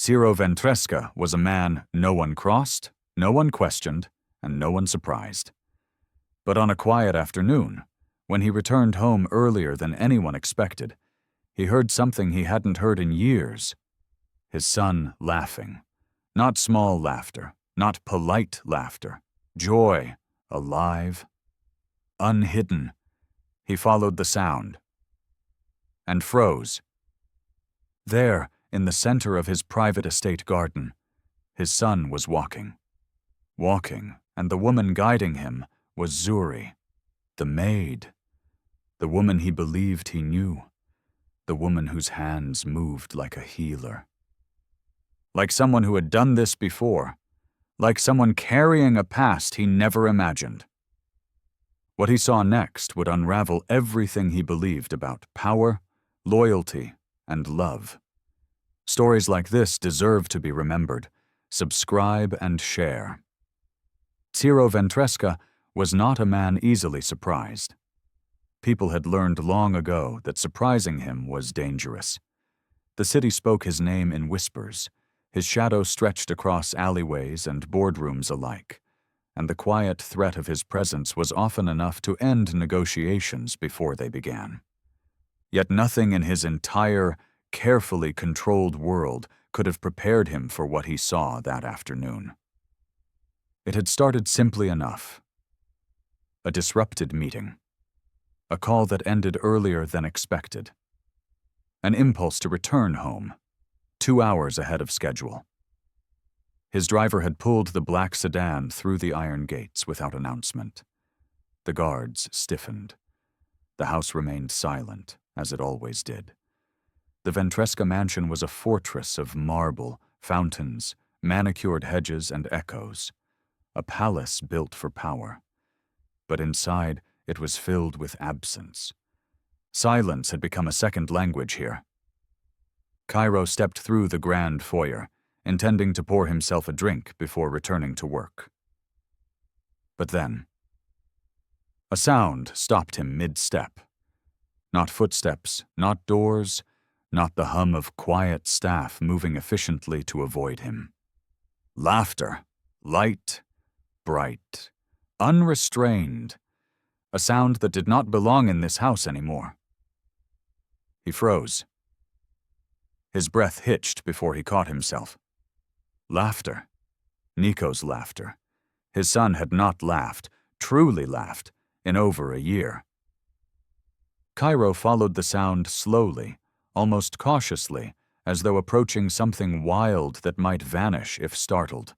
Ciro Ventresca was a man no one crossed, no one questioned, and no one surprised. But on a quiet afternoon, when he returned home earlier than anyone expected, he heard something he hadn't heard in years. His son laughing. Not small laughter, not polite laughter. Joy, alive, unhidden. He followed the sound and froze. There, in the center of his private estate garden, his son was walking. Walking, and the woman guiding him was Zuri, the maid, the woman he believed he knew, the woman whose hands moved like a healer. Like someone who had done this before, like someone carrying a past he never imagined. What he saw next would unravel everything he believed about power, loyalty, and love. Stories like this deserve to be remembered. Subscribe and share. Ciro Ventresca was not a man easily surprised. People had learned long ago that surprising him was dangerous. The city spoke his name in whispers. His shadow stretched across alleyways and boardrooms alike, and the quiet threat of his presence was often enough to end negotiations before they began. Yet nothing in his entire, carefully controlled world could have prepared him for what he saw that afternoon. It had started simply enough. A disrupted meeting. A call that ended earlier than expected. An impulse to return home, 2 hours ahead of schedule. His driver had pulled the black sedan through the iron gates without announcement. The guards stiffened. The house remained silent, as it always did. The Ventresca mansion was a fortress of marble, fountains, manicured hedges, and echoes. A palace built for power. But inside, it was filled with absence. Silence had become a second language here. Ciro stepped through the grand foyer, intending to pour himself a drink before returning to work. But then, a sound stopped him mid-step. Not footsteps, not doors, not the hum of quiet staff moving efficiently to avoid him. Laughter, light, bright, unrestrained, a sound that did not belong in this house anymore. He froze. His breath hitched before he caught himself. Laughter. Nico's laughter. His son had not laughed, truly laughed, in over a year. Ciro followed the sound slowly, almost cautiously, as though approaching something wild that might vanish if startled.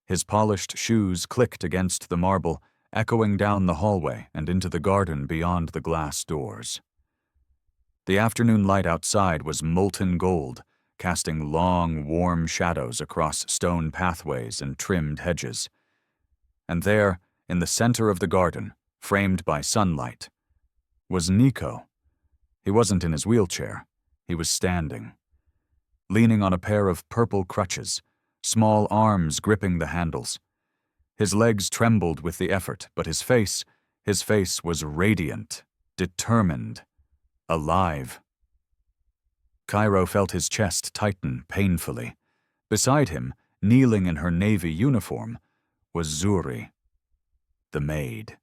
His polished shoes clicked against the marble, echoing down the hallway and into the garden beyond the glass doors. The afternoon light outside was molten gold, casting long, warm shadows across stone pathways and trimmed hedges. And there, in the center of the garden, framed by sunlight, was Nico. He wasn't in his wheelchair. He was standing, leaning on a pair of purple crutches, small arms gripping the handles. His legs trembled with the effort, but his face was radiant, determined, alive. Ciro felt his chest tighten painfully. Beside him, kneeling in her navy uniform, was Zuri, the maid.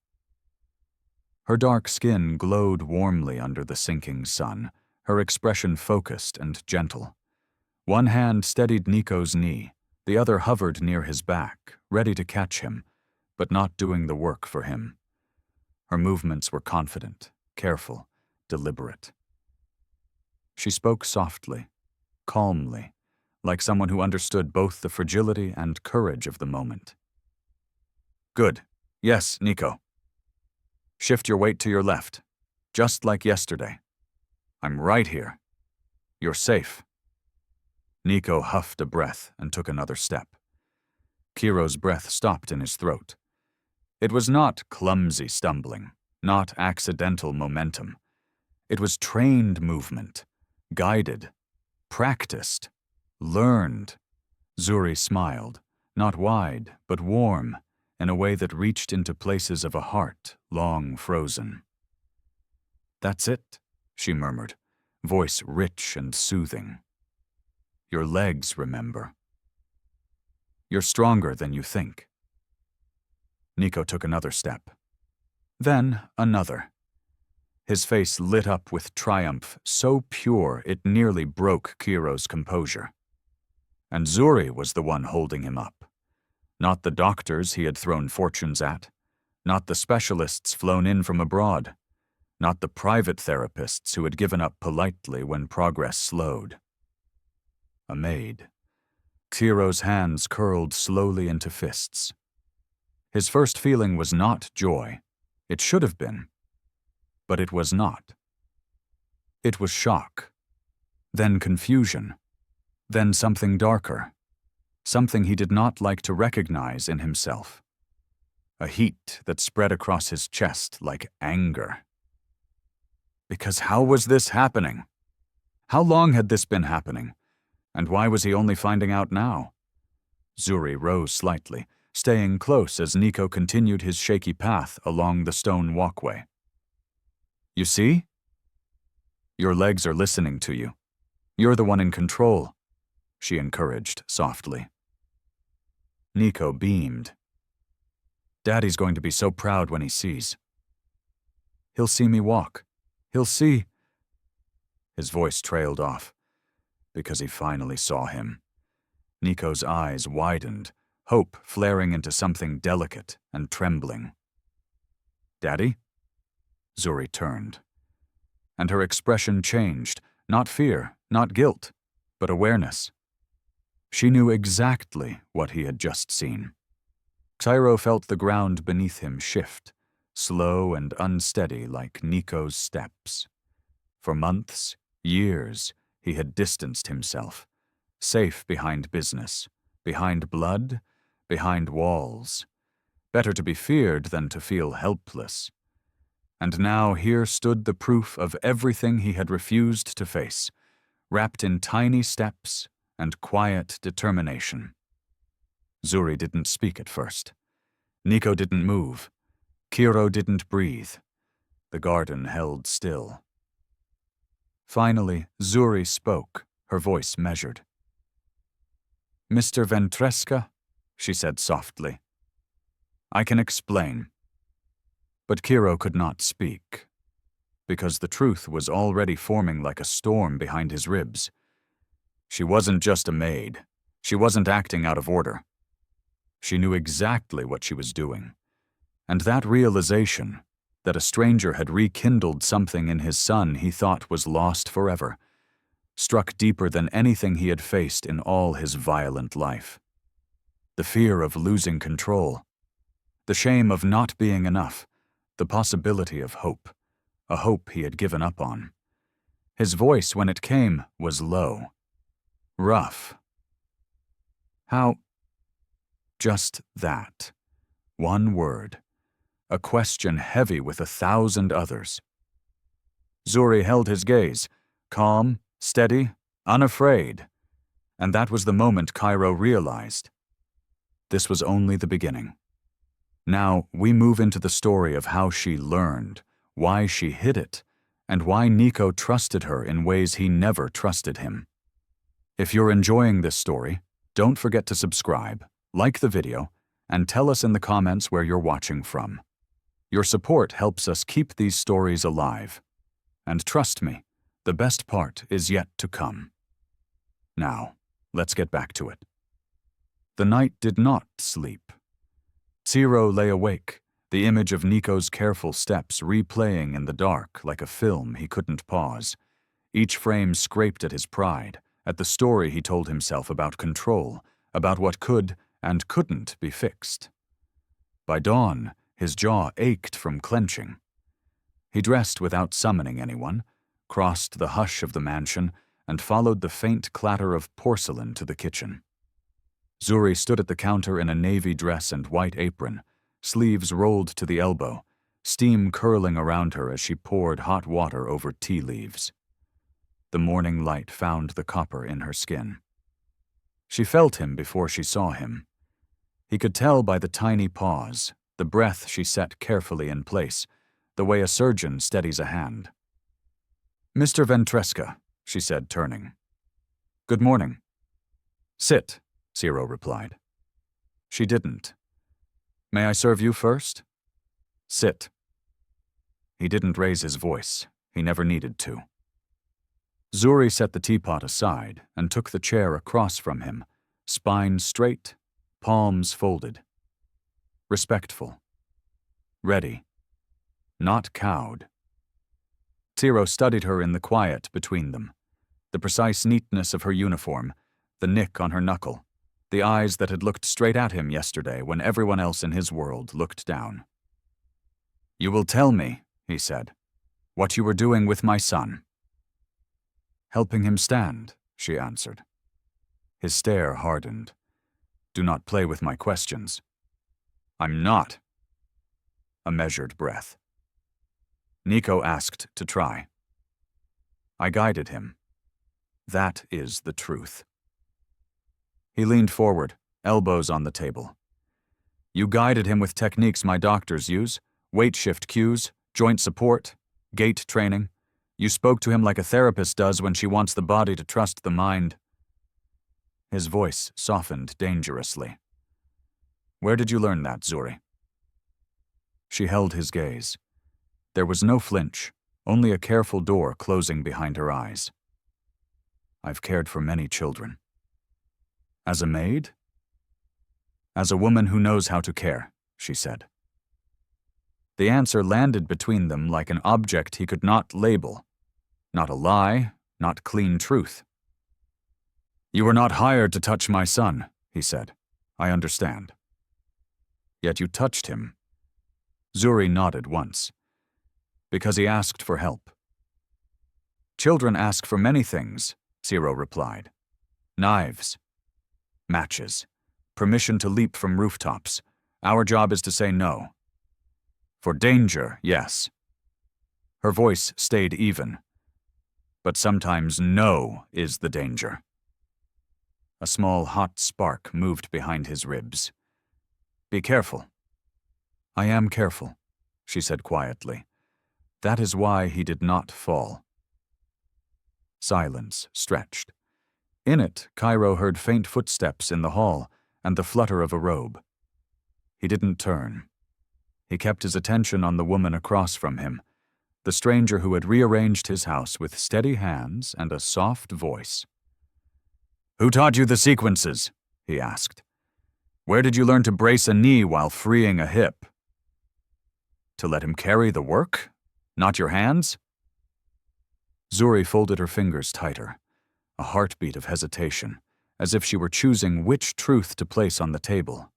Her dark skin glowed warmly under the sinking sun, her expression focused and gentle. One hand steadied Nico's knee, the other hovered near his back, ready to catch him, but not doing the work for him. Her movements were confident, careful, deliberate. She spoke softly, calmly, like someone who understood both the fragility and courage of the moment. Good. Yes, Nico. Shift your weight to your left, just like yesterday. I'm right here. You're safe. Nico huffed a breath and took another step. Ciro's breath stopped in his throat. It was not clumsy stumbling, not accidental momentum. It was trained movement, guided, practiced, learned. Zuri smiled, not wide, but warm, in a way that reached into places of a heart long frozen. That's it, she murmured, voice rich and soothing. Your legs remember. You're stronger than you think. Nico took another step. Then another. His face lit up with triumph so pure it nearly broke Ciro's composure. And Zuri was the one holding him up. Not the doctors he had thrown fortunes at, not the specialists flown in from abroad, not the private therapists who had given up politely when progress slowed. A maid. Ciro's hands curled slowly into fists. His first feeling was not joy. It should have been. But it was not. It was shock. Then confusion. Then something darker. Something he did not like to recognize in himself. A heat that spread across his chest like anger. Because how was this happening? How long had this been happening? And why was he only finding out now? Zuri rose slightly, staying close as Nico continued his shaky path along the stone walkway. You see? Your legs are listening to you. You're the one in control, she encouraged softly. Nico beamed. Daddy's going to be so proud when he sees. He'll see me walk. He'll see. His voice trailed off, because he finally saw him. Nico's eyes widened, hope flaring into something delicate and trembling. Daddy? Zuri turned. And her expression changed, not fear, not guilt, but awareness. She knew exactly what he had just seen. Ciro felt the ground beneath him shift, slow and unsteady like Nico's steps. For months, years, he had distanced himself, safe behind business, behind blood, behind walls. Better to be feared than to feel helpless. And now here stood the proof of everything he had refused to face, wrapped in tiny steps and quiet determination. Zuri didn't speak at first. Nico didn't move. Ciro didn't breathe. The garden held still. Finally, Zuri spoke, her voice measured. Mr. Ventresca, she said softly. I can explain. But Ciro could not speak, because the truth was already forming like a storm behind his ribs. She wasn't just a maid. She wasn't acting out of order. She knew exactly what she was doing. And that realization, that a stranger had rekindled something in his son he thought was lost forever, struck deeper than anything he had faced in all his violent life. The fear of losing control, the shame of not being enough, the possibility of hope, a hope he had given up on. His voice, when it came, was low, rough. How? Just that. One word. A question heavy with 1,000 others. Zuri held his gaze, calm, steady, unafraid. And that was the moment Ciro realized. This was only the beginning. Now we move into the story of how she learned, why she hid it, and why Nico trusted her in ways he never trusted him. If you're enjoying this story, don't forget to subscribe, like the video, and tell us in the comments where you're watching from. Your support helps us keep these stories alive. And trust me, the best part is yet to come. Now, let's get back to it. The night did not sleep. Ciro lay awake, the image of Nico's careful steps replaying in the dark like a film he couldn't pause. Each frame scraped at his pride, at the story he told himself about control, about what could and couldn't be fixed. By dawn, his jaw ached from clenching. He dressed without summoning anyone, crossed the hush of the mansion, and followed the faint clatter of porcelain to the kitchen. Zuri stood at the counter in a navy dress and white apron, sleeves rolled to the elbow, steam curling around her as she poured hot water over tea leaves. The morning light found the copper in her skin. She felt him before she saw him. He could tell by the tiny pause, the breath she set carefully in place, the way a surgeon steadies a hand. Mr. Ventresca, she said, turning. Good morning. Sit, Ciro replied. She didn't. May I serve you first? Sit. He didn't raise his voice. He never needed to. Zuri set the teapot aside and took the chair across from him, spine straight, palms folded. Respectful. Ready. Not cowed. Ciro studied her in the quiet between them. The precise neatness of her uniform, the nick on her knuckle, the eyes that had looked straight at him yesterday when everyone else in his world looked down. You will tell me, he said, what you were doing with my son. Helping him stand, she answered. His stare hardened. Do not play with my questions. I'm not. A measured breath. Nico asked to try. I guided him. That is the truth. He leaned forward, elbows on the table. You guided him with techniques my doctors use, weight shift cues, joint support, gait training. You spoke to him like a therapist does when she wants the body to trust the mind. His voice softened dangerously. Where did you learn that, Zuri? She held his gaze. There was no flinch, only a careful door closing behind her eyes. I've cared for many children. As a maid? As a woman who knows how to care, she said. The answer landed between them like an object he could not label. Not a lie, not clean truth. You were not hired to touch my son, he said. I understand. Yet you touched him. Zuri nodded once. Because he asked for help. Children ask for many things, Ciro replied. Knives. Matches. Permission to leap from rooftops. Our job is to say no. For danger, yes. Her voice stayed even. But sometimes no is the danger. A small hot spark moved behind his ribs. Be careful. I am careful, she said quietly. That is why he did not fall. Silence stretched. In it, Ciro heard faint footsteps in the hall and the flutter of a robe. He didn't turn. He kept his attention on the woman across from him, the stranger who had rearranged his house with steady hands and a soft voice. Who taught you the sequences? He asked. Where did you learn to brace a knee while freeing a hip? To let him carry the work? Not your hands? Zuri folded her fingers tighter, a heartbeat of hesitation, as if she were choosing which truth to place on the table.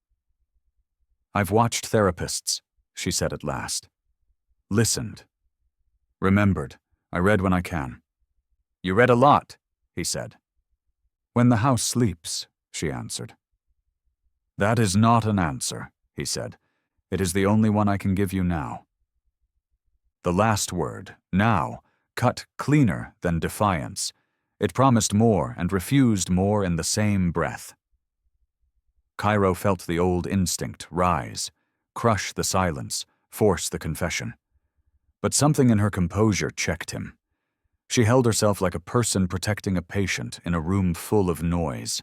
I've watched therapists, she said at last. Listened. Remembered. I read when I can. You read a lot, he said. When the house sleeps, she answered. That is not an answer, he said. It is the only one I can give you now. The last word, now, cut cleaner than defiance. It promised more and refused more in the same breath. Ciro felt the old instinct rise, crush the silence, force the confession. But something in her composure checked him. She held herself like a person protecting a patient in a room full of noise.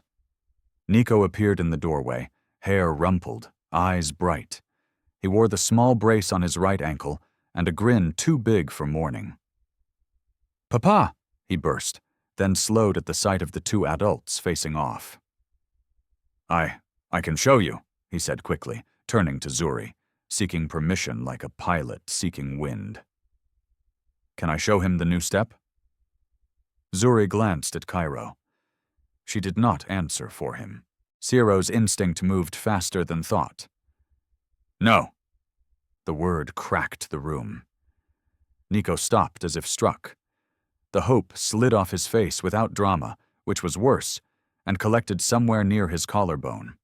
Nico appeared in the doorway, hair rumpled, eyes bright. He wore the small brace on his right ankle and a grin too big for mourning. Papa, he burst, then slowed at the sight of the two adults facing off. I can show you, he said quickly, turning to Zuri, seeking permission like a pilot seeking wind. Can I show him the new step? Zuri glanced at Ciro. She did not answer for him. Ciro's instinct moved faster than thought. No. The word cracked the room. Nico stopped as if struck. The hope slid off his face without drama, which was worse, and collected somewhere near his collarbone.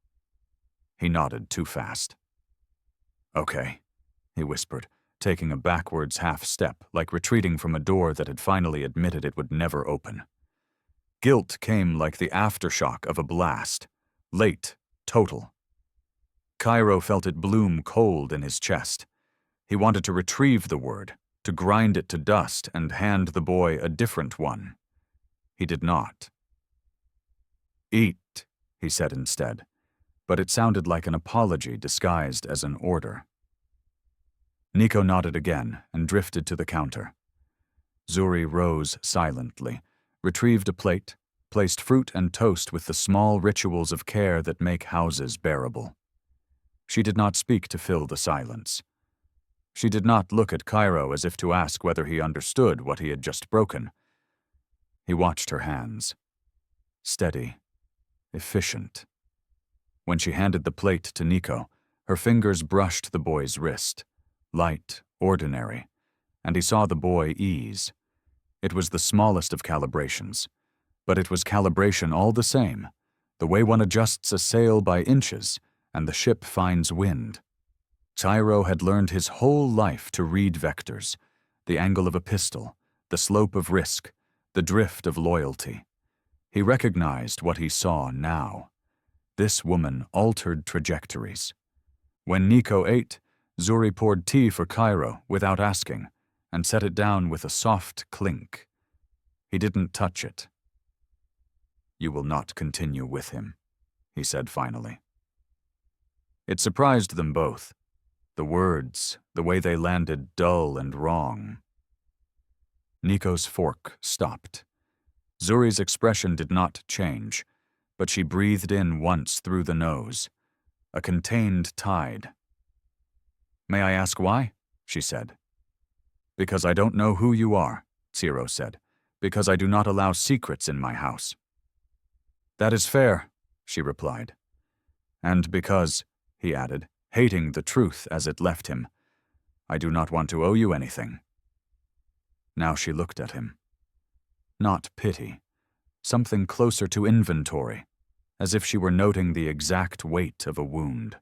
He nodded too fast. Okay, he whispered, taking a backwards half step, like retreating from a door that had finally admitted it would never open. Guilt came like the aftershock of a blast. Late, total. Ciro felt it bloom cold in his chest. He wanted to retrieve the word, to grind it to dust and hand the boy a different one. He did not. Eat, he said instead, but it sounded like an apology disguised as an order. Nico nodded again and drifted to the counter. Zuri rose silently, retrieved a plate, placed fruit and toast with the small rituals of care that make houses bearable. She did not speak to fill the silence. She did not look at Ciro as if to ask whether he understood what he had just broken. He watched her hands. Steady, efficient. When she handed the plate to Nico, her fingers brushed the boy's wrist, light, ordinary, and he saw the boy ease. It was the smallest of calibrations, but it was calibration all the same, the way one adjusts a sail by inches and the ship finds wind. Ciro had learned his whole life to read vectors, the angle of a pistol, the slope of risk, the drift of loyalty. He recognized what he saw now. This woman altered trajectories. When Nico ate, Zuri poured tea for Ciro without asking and set it down with a soft clink. He didn't touch it. "You will not continue with him," he said finally. It surprised them both. The words, the way they landed dull and wrong. Nico's fork stopped. Zuri's expression did not change, but she breathed in once through the nose. A contained tide. "May I ask why?" she said. "Because I don't know who you are," Ciro said. "Because I do not allow secrets in my house." "That is fair," she replied. "And because," he added, hating the truth as it left him, "I do not want to owe you anything." Now she looked at him. Not pity, something closer to inventory, as if she were noting the exact weight of a wound.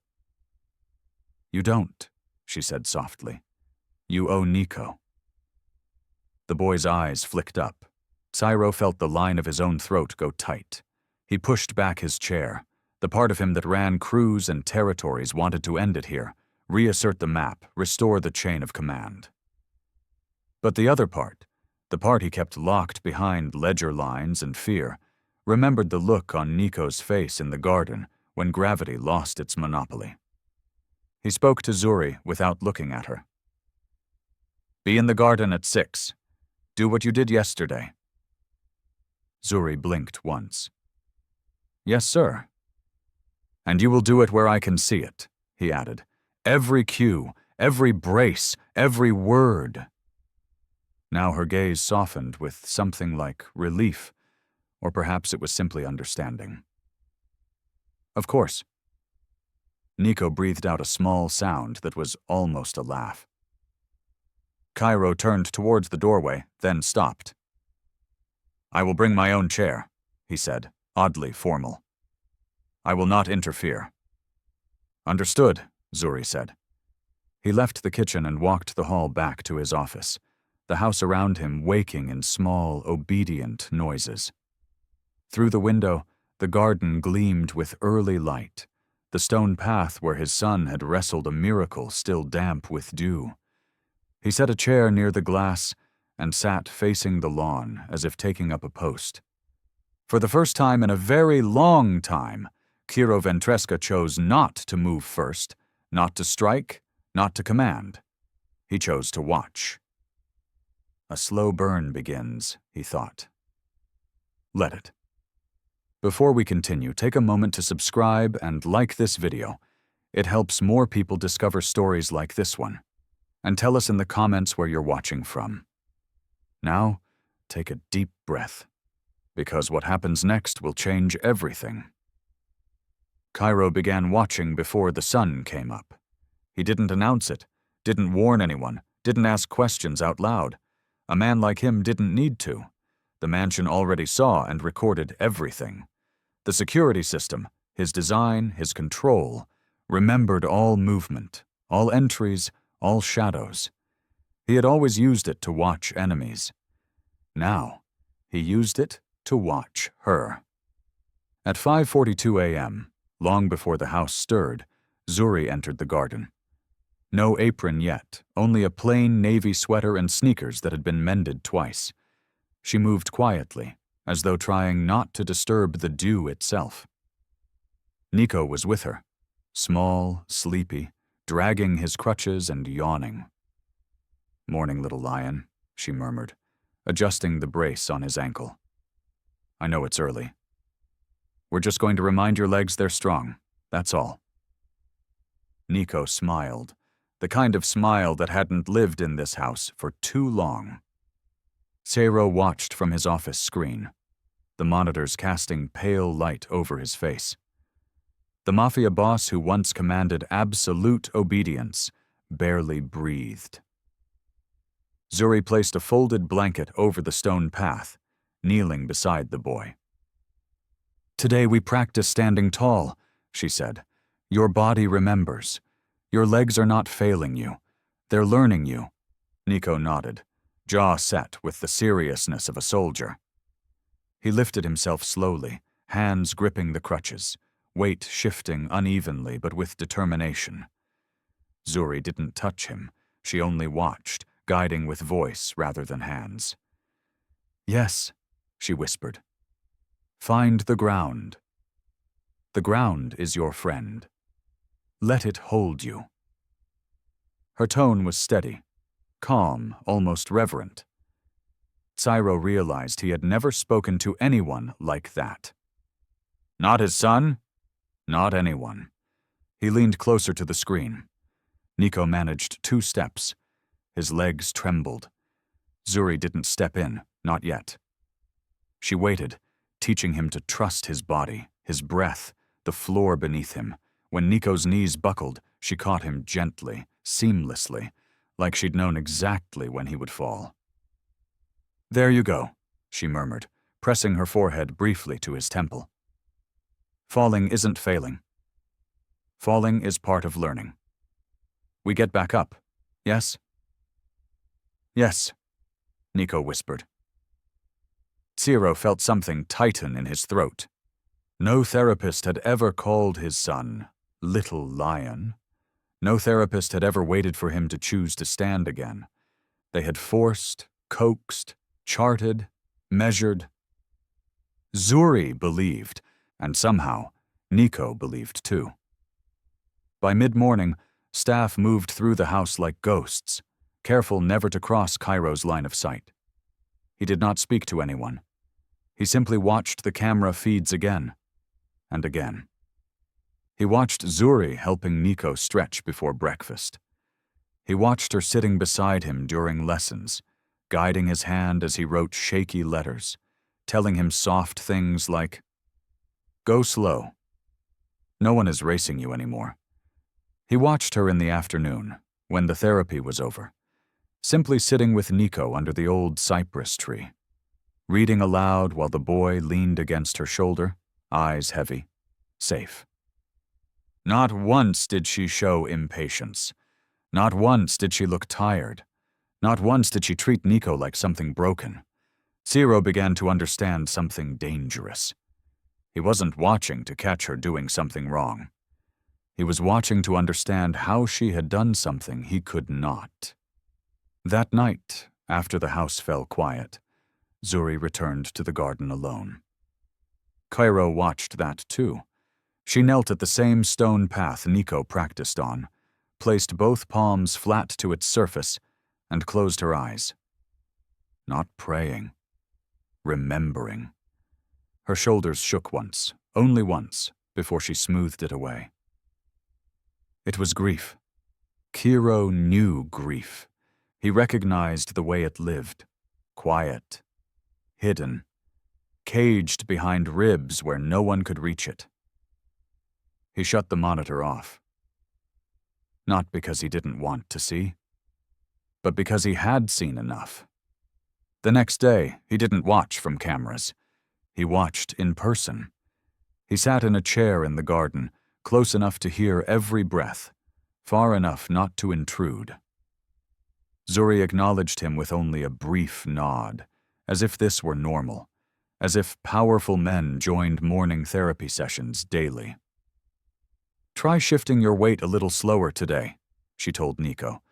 "You don't," she said softly. "You owe Nico." The boy's eyes flicked up. Ciro felt the line of his own throat go tight. He pushed back his chair. The part of him that ran crews and territories wanted to end it here, reassert the map, restore the chain of command. But the other part, the part he kept locked behind ledger lines and fear, remembered the look on Nico's face in the garden when gravity lost its monopoly. He spoke to Zuri without looking at her. "Be in the garden at 6. Do what you did yesterday." Zuri blinked once. "Yes, sir." "And you will do it where I can see it," he added. "Every cue, every brace, every word." Now her gaze softened with something like relief, or perhaps it was simply understanding. "Of course." Nico breathed out a small sound that was almost a laugh. Ciro turned towards the doorway, then stopped. "I will bring my own chair," he said, oddly formal. "I will not interfere." "Understood," Zuri said. He left the kitchen and walked the hall back to his office, the house around him waking in small, obedient noises. Through the window, the garden gleamed with early light, the stone path where his son had wrestled a miracle still damp with dew. He set a chair near the glass and sat facing the lawn as if taking up a post. For the first time in a very long time, Ciro Ventresca chose not to move first, not to strike, not to command. He chose to watch. A slow burn begins, he thought. Let it. Before we continue, take a moment to subscribe and like this video. It helps more people discover stories like this one. And tell us in the comments where you're watching from. Now, take a deep breath, because what happens next will change everything. Ciro began watching before the sun came up. He didn't announce it, didn't warn anyone, didn't ask questions out loud. A man like him didn't need to. The mansion already saw and recorded everything. The security system, his design, his control, remembered all movement, all entries, all shadows. He had always used it to watch enemies. Now, he used it to watch her. At 5:42 a.m., long before the house stirred, Zuri entered the garden. No apron yet, only a plain navy sweater and sneakers that had been mended twice. She moved quietly, as though trying not to disturb the dew itself. Nico was with her, small, sleepy, dragging his crutches and yawning. "Morning, little lion," she murmured, adjusting the brace on his ankle. "I know it's early. We're just going to remind your legs they're strong, that's all." Nico smiled, the kind of smile that hadn't lived in this house for too long. Ciro watched from his office screen, the monitors casting pale light over his face. The Mafia boss who once commanded absolute obedience barely breathed. Zuri placed a folded blanket over the stone path, kneeling beside the boy. "Today we practice standing tall," she said. "Your body remembers. Your legs are not failing you. They're learning you." Nico nodded, jaw set with the seriousness of a soldier. He lifted himself slowly, hands gripping the crutches, weight shifting unevenly but with determination. Zuri didn't touch him. She only watched, guiding with voice rather than hands. "Yes," she whispered. "Find the ground. The ground is your friend. Let it hold you." Her tone was steady, calm, almost reverent. Ciro realized he had never spoken to anyone like that. Not his son, not anyone. He leaned closer to the screen. Nico managed 2 steps. His legs trembled. Zuri didn't step in, not yet. She waited, teaching him to trust his body, his breath, the floor beneath him. When Nico's knees buckled, she caught him gently, seamlessly, like she'd known exactly when he would fall. "There you go," she murmured, pressing her forehead briefly to his temple. "Falling isn't failing. Falling is part of learning. We get back up, yes?" "Yes," Nico whispered. Ciro felt something tighten in his throat. No therapist had ever called his son Little Lion. No therapist had ever waited for him to choose to stand again. They had forced, coaxed, charted, measured. Zuri believed, and somehow Nico believed too. By mid-morning, staff moved through the house like ghosts, careful never to cross Ciro's line of sight. He did not speak to anyone. He simply watched the camera feeds again and again. He watched Zuri helping Nico stretch before breakfast. He watched her sitting beside him during lessons, guiding his hand as he wrote shaky letters, telling him soft things like, "Go slow. No one is racing you anymore." He watched her in the afternoon, when the therapy was over, simply sitting with Nico under the old cypress tree, reading aloud while the boy leaned against her shoulder, eyes heavy, safe. Not once did she show impatience. Not once did she look tired. Not once did she treat Nico like something broken. Ciro began to understand something dangerous. He wasn't watching to catch her doing something wrong. He was watching to understand how she had done something he could not. That night, after the house fell quiet, Zuri returned to the garden alone. Ciro watched that too. She knelt at the same stone path Nico practiced on, placed both palms flat to its surface, and closed her eyes. Not praying. Remembering. Her shoulders shook once, only once, before she smoothed it away. It was grief. Ciro knew grief. He recognized the way it lived. Quiet. Hidden. Caged behind ribs where no one could reach it. He shut the monitor off. Not because he didn't want to see, but because he had seen enough. The next day, he didn't watch from cameras. He watched in person. He sat in a chair in the garden, close enough to hear every breath, far enough not to intrude. Zuri acknowledged him with only a brief nod, as if this were normal, as if powerful men joined morning therapy sessions daily. "Try shifting your weight a little slower today," she told Nico,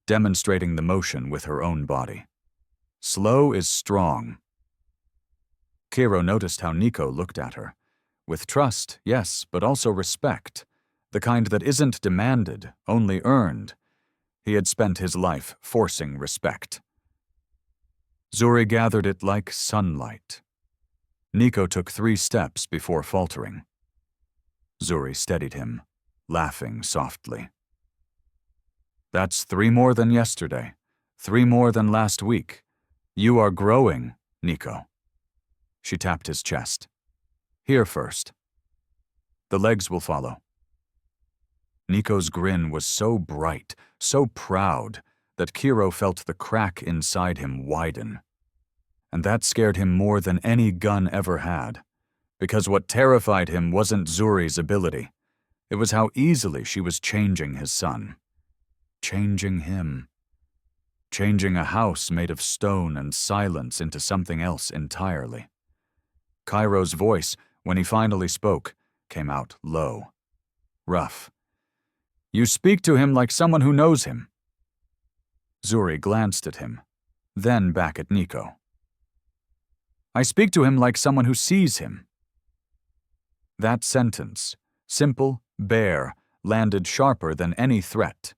demonstrating the motion with her own body. "Slow is strong." Ciro noticed how Nico looked at her, With trust, yes, but also respect. The kind that isn't demanded, only earned. He had spent his life forcing respect. Zuri gathered it like sunlight. Nico took 3 steps before faltering. Zuri steadied him, laughing softly. That's 3 more than yesterday, 3 more than last week. You are growing, Nico. She tapped his chest. Here first. The legs will follow. Nico's grin was so bright, so proud, that Ciro felt the crack inside him widen. And that scared him more than any gun ever had, because what terrified him wasn't Zuri's ability. It was how easily she was changing his son. Changing him. Changing a house made of stone and silence into something else entirely. Ciro's voice, when he finally spoke, came out low, rough. You speak to him like someone who knows him. Zuri glanced at him, then back at Nico. I speak to him like someone who sees him. That sentence, simple, bare, landed sharper than any threat.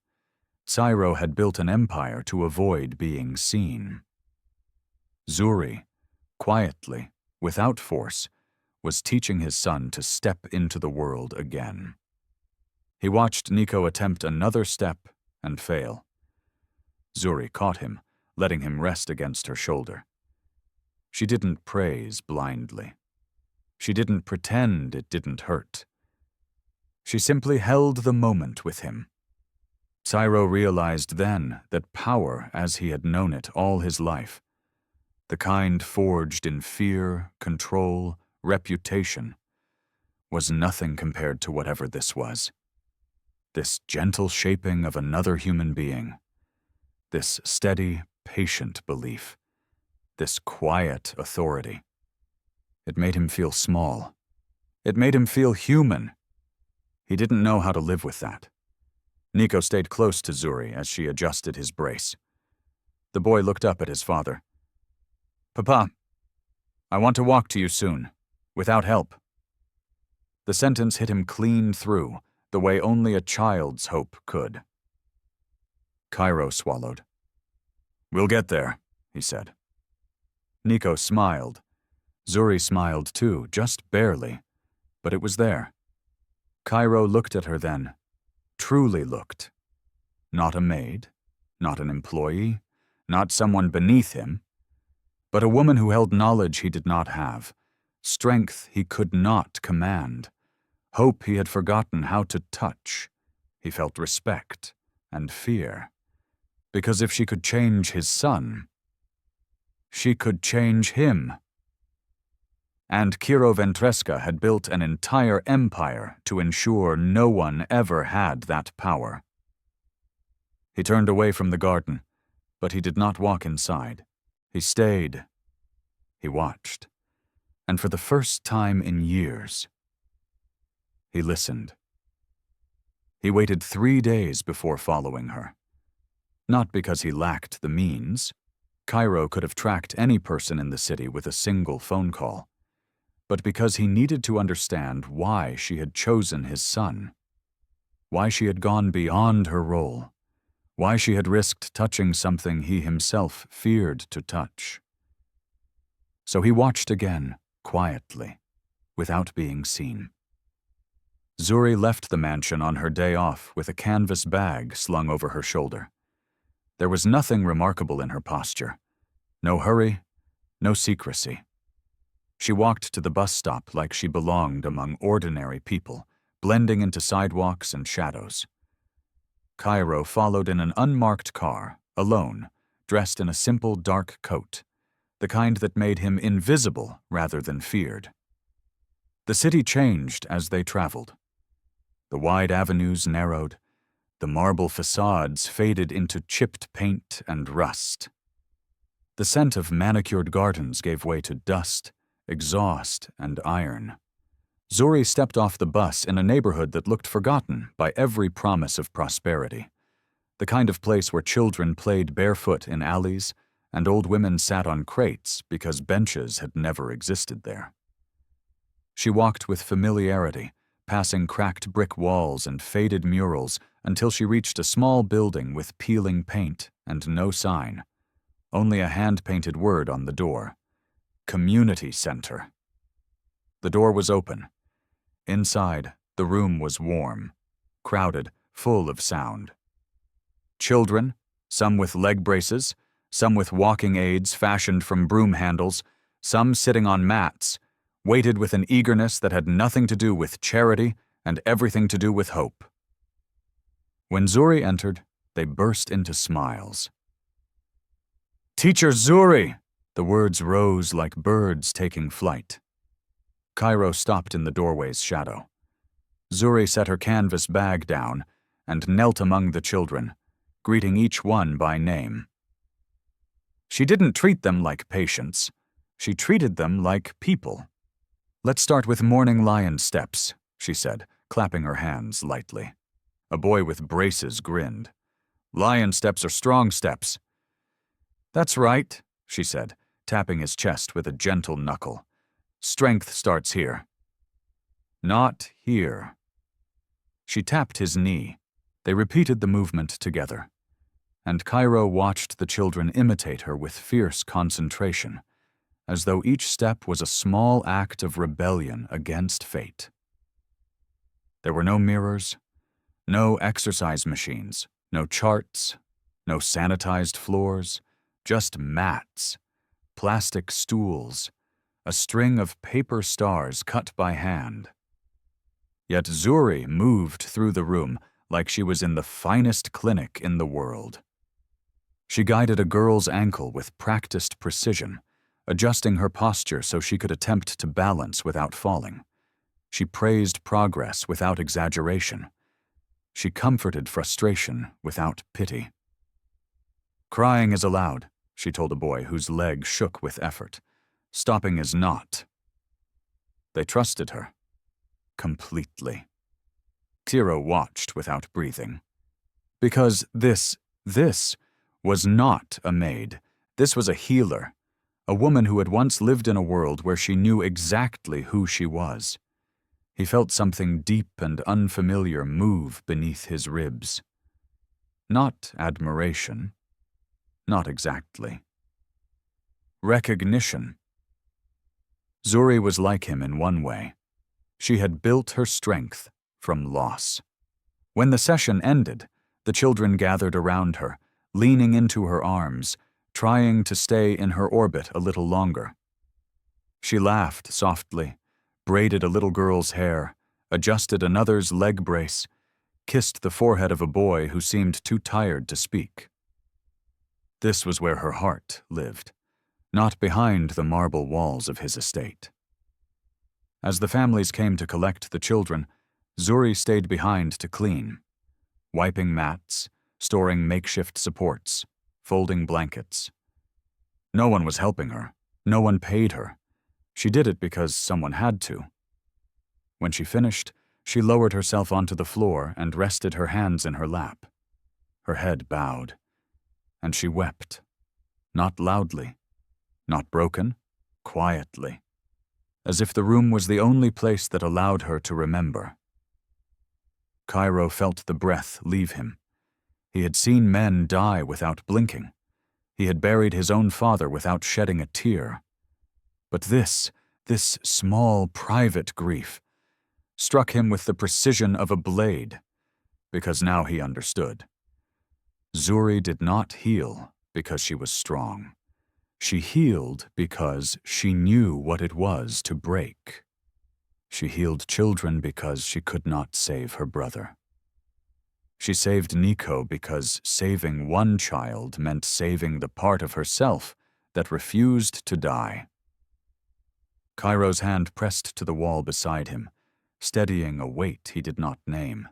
Ciro had built an empire to avoid being seen. Zuri, quietly, without force, was teaching his son to step into the world again. He watched Nico attempt another step and fail. Zuri caught him, letting him rest against her shoulder. She didn't praise blindly. She didn't pretend it didn't hurt. She simply held the moment with him. Ciro realized then that power, as he had known it all his life, the kind forged in fear, control, reputation, was nothing compared to whatever this was. This gentle shaping of another human being, this steady, patient belief, this quiet authority. It made him feel small. It made him feel human. He didn't know how to live with that. Nico stayed close to Zuri as she adjusted his brace. The boy looked up at his father. Papa, I want to walk to you soon, without help. The sentence hit him clean through, the way only a child's hope could. Ciro swallowed. We'll get there, he said. Nico smiled. Zuri smiled too, just barely, but it was there. Ciro looked at her then, truly looked. Not a maid, not an employee, not someone beneath him, but a woman who held knowledge he did not have, strength he could not command, hope he had forgotten how to touch. He felt respect and fear, because if she could change his son, she could change him. And Ciro Ventresca had built an entire empire to ensure no one ever had that power. He turned away from the garden, but he did not walk inside. He stayed. He watched. And for the first time in years, he listened. He waited 3 days before following her. Not because he lacked the means. Ciro could have tracked any person in the city with a single phone call. But because he needed to understand why she had chosen his son, why she had gone beyond her role, why she had risked touching something he himself feared to touch. So he watched again, quietly, without being seen. Zuri left the mansion on her day off with a canvas bag slung over her shoulder. There was nothing remarkable in her posture. No hurry, no secrecy. She walked to the bus stop like she belonged among ordinary people, blending into sidewalks and shadows. Ciro followed in an unmarked car, alone, dressed in a simple dark coat, the kind that made him invisible rather than feared. The city changed as they traveled. The wide avenues narrowed. The marble facades faded into chipped paint and rust. The scent of manicured gardens gave way to dust, exhaust, and iron. Zuri stepped off the bus in a neighborhood that looked forgotten by every promise of prosperity, the kind of place where children played barefoot in alleys and old women sat on crates because benches had never existed there. She walked with familiarity, passing cracked brick walls and faded murals until she reached a small building with peeling paint and no sign, only a hand-painted word on the door. Community Center. The door was open. Inside, the room was warm, crowded, full of sound. Children, some with leg braces, some with walking aids fashioned from broom handles, some sitting on mats, waited with an eagerness that had nothing to do with charity and everything to do with hope. When Zuri entered, they burst into smiles. "Teacher Zuri!" The words rose like birds taking flight. Ciro stopped in the doorway's shadow. Zuri set her canvas bag down and knelt among the children, greeting each one by name. She didn't treat them like patients. She treated them like people. "Let's start with morning lion steps," she said, clapping her hands lightly. A boy with braces grinned. "Lion steps are strong steps." "That's right," she said, tapping his chest with a gentle knuckle. "Strength starts here." "Not here." She tapped his knee. They repeated the movement together, and Ciro watched the children imitate her with fierce concentration, as though each step was a small act of rebellion against fate. There were no mirrors, no exercise machines, no charts, no sanitized floors, just mats, plastic stools, a string of paper stars cut by hand. Yet Zuri moved through the room like she was in the finest clinic in the world. She guided a girl's ankle with practiced precision, adjusting her posture so she could attempt to balance without falling. She praised progress without exaggeration. She comforted frustration without pity. "Crying is allowed," she told a boy whose leg shook with effort. "Stopping is not." They trusted her. Completely. Ciro watched without breathing. Because this was not a maid. This was a healer, a woman who had once lived in a world where she knew exactly who she was. He felt something deep and unfamiliar move beneath his ribs. Not admiration. Not exactly. Recognition. Zuri was like him in one way. She had built her strength from loss. When the session ended, the children gathered around her, leaning into her arms, trying to stay in her orbit a little longer. She laughed softly, braided a little girl's hair, adjusted another's leg brace, kissed the forehead of a boy who seemed too tired to speak. This was where her heart lived, not behind the marble walls of his estate. As the families came to collect the children, Zuri stayed behind to clean, wiping mats, storing makeshift supports, folding blankets. No one was helping her. No one paid her. She did it because someone had to. When she finished, she lowered herself onto the floor and rested her hands in her lap. Her head bowed, and she wept, not loudly, not broken, quietly, as if the room was the only place that allowed her to remember. Ciro felt the breath leave him. He had seen men die without blinking. He had buried his own father without shedding a tear. But this small, private grief struck him with the precision of a blade, because now he understood. Zuri did not heal because she was strong. She healed because she knew what it was to break. She healed children because she could not save her brother. She saved Nico because saving one child meant saving the part of herself that refused to die. Ciro's hand pressed to the wall beside him, steadying a weight he did not name.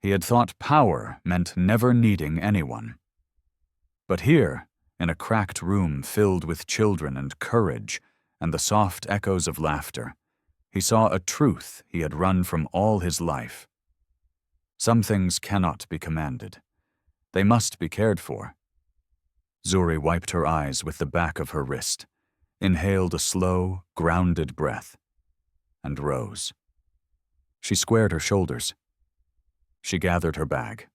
He had thought power meant never needing anyone. But here, in a cracked room filled with children and courage and the soft echoes of laughter, he saw a truth he had run from all his life. Some things cannot be commanded. They must be cared for. Zuri wiped her eyes with the back of her wrist, inhaled a slow, grounded breath. and rose. She squared her shoulders. She gathered her bag.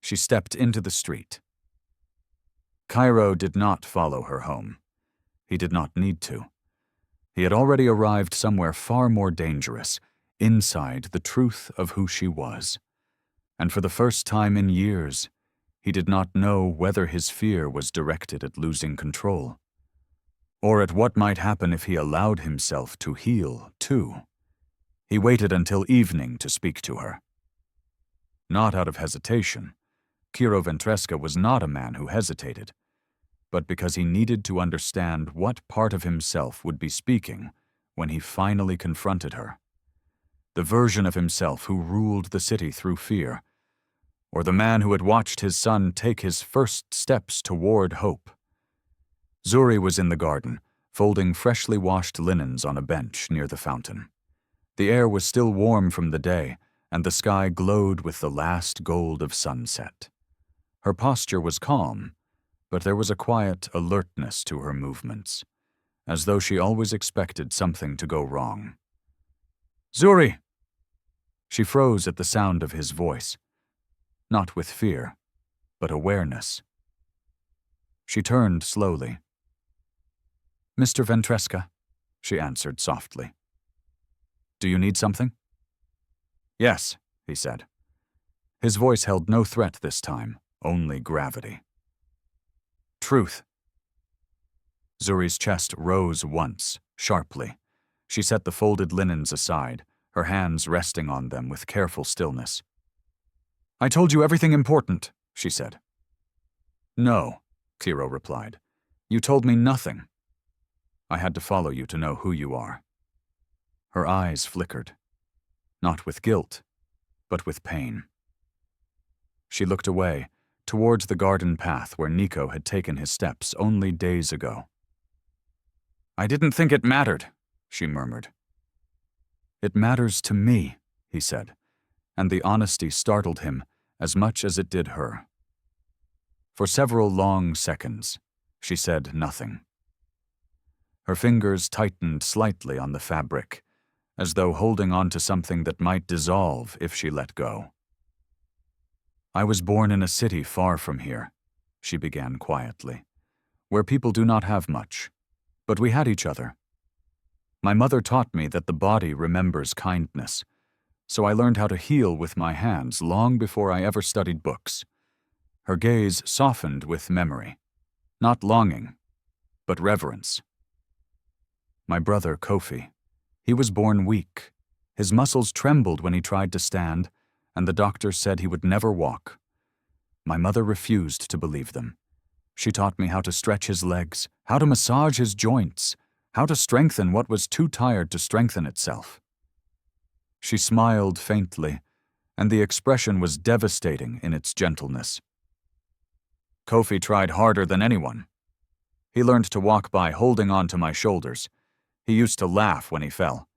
She stepped into the street. Ciro did not follow her home. He did not need to. He had already arrived somewhere far more dangerous, inside the truth of who she was. And for the first time in years, he did not know whether his fear was directed at losing control, or at what might happen if he allowed himself to heal, too. He waited until evening to speak to her. Not out of hesitation. Ciro Ventresca was not a man who hesitated, but because he needed to understand what part of himself would be speaking when he finally confronted her. The version of himself who ruled the city through fear, or the man who had watched his son take his first steps toward hope. Zuri was in the garden, folding freshly washed linens on a bench near the fountain. The air was still warm from the day, and the sky glowed with the last gold of sunset. Her posture was calm, but there was a quiet alertness to her movements, as though she always expected something to go wrong. "Zuri!" She froze at the sound of his voice, not with fear, but awareness. She turned slowly. "Mr. Ventresca," she answered softly. "Do you need something?" "Yes," he said. His voice held no threat this time, only gravity. "Truth." Zuri's chest rose once, sharply. She set the folded linens aside, her hands resting on them with careful stillness. "I told you everything important," she said. "No," Ciro replied. "You told me nothing. I had to follow you to know who you are." Her eyes flickered, not with guilt, but with pain. She looked away, towards the garden path where Nico had taken his steps only days ago. "I didn't think it mattered," she murmured. "It matters to me," he said, and the honesty startled him as much as it did her. For several long seconds, she said nothing. Her fingers tightened slightly on the fabric, as though holding on to something that might dissolve if she let go. "I was born in a city far from here," she began quietly, "where people do not have much, but we had each other. My mother taught me that the body remembers kindness, so I learned how to heal with my hands long before I ever studied books." Her gaze softened with memory, not longing, but reverence. "My brother, Kofi, he was born weak. His muscles trembled when he tried to stand, and the doctors said he would never walk. My mother refused to believe them. She taught me how to stretch his legs, how to massage his joints, how to strengthen what was too tired to strengthen itself." She smiled faintly, and the expression was devastating in its gentleness. "Kofi tried harder than anyone. He learned to walk by holding on to my shoulders. He used to laugh when he fell.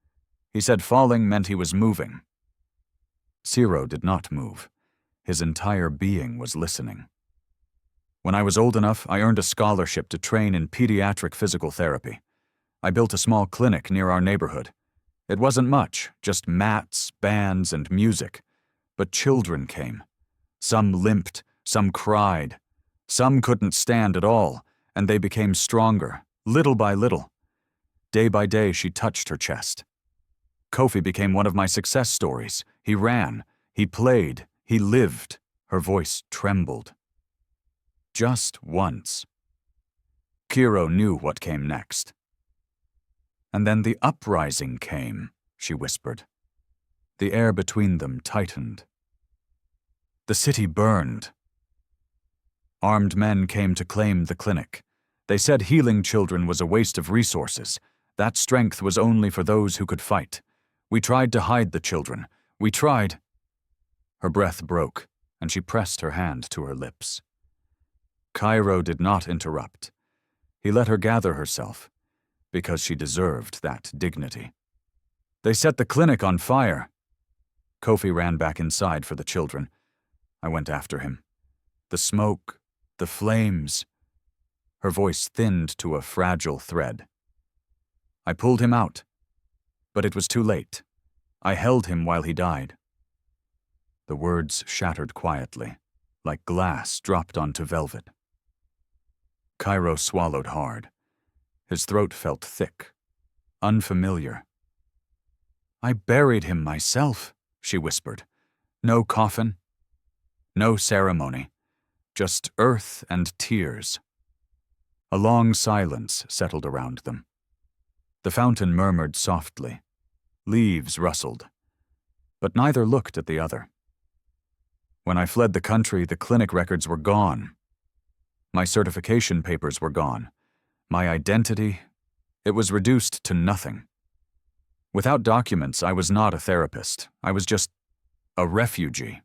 He said falling meant he was moving." Ciro did not move. His entire being was listening. "When I was old enough, I earned a scholarship to train in pediatric physical therapy. I built a small clinic near our neighborhood. It wasn't much, just mats, bands, and music. But children came. Some limped, some cried. Some couldn't stand at all, and they became stronger, little by little. Day by day, she touched her chest. Kofi became one of my success stories. He ran, he played, he lived." Her voice trembled. Just once. Ciro knew what came next. "And then the uprising came," she whispered. The air between them tightened. "The city burned. Armed men came to claim the clinic. They said healing children was a waste of resources. That strength was only for those who could fight. We tried to hide the children. We tried." Her breath broke, and she pressed her hand to her lips. Ciro did not interrupt. He let her gather herself, because she deserved that dignity. "They set the clinic on fire." Kofi ran back inside for the children. I went after him. The smoke, the flames. Her voice thinned to a fragile thread. "I pulled him out. But it was too late. I held him while he died. The words shattered quietly, like glass dropped onto velvet. Ciro swallowed hard. His throat felt thick, unfamiliar. "I buried him myself," she whispered. "No coffin, no ceremony, just earth and tears." A long silence settled around them. The fountain murmured softly. Leaves rustled. But neither looked at the other. When I fled the country, the clinic records were gone. My certification papers were gone. My identity, it was reduced to nothing. Without documents, I was not a therapist. I was just a refugee.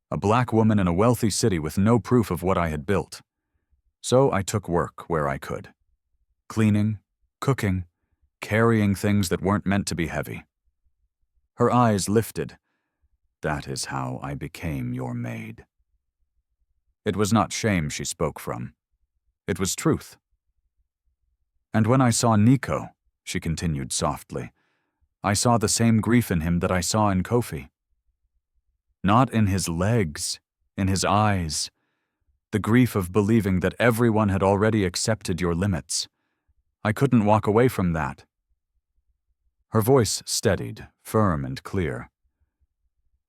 A black woman in a wealthy city with no proof of what I had built. So I took work where I could. Cleaning, cooking, carrying things that weren't meant to be heavy. Her eyes lifted. "That is how I became your maid." It was not shame she spoke from. It was truth. "And when I saw Nico," she continued softly, "I saw the same grief in him that I saw in Kofi. Not in his legs, in his eyes. The grief of believing that everyone had already accepted your limits. I couldn't walk away from that." Her voice steadied, firm and clear.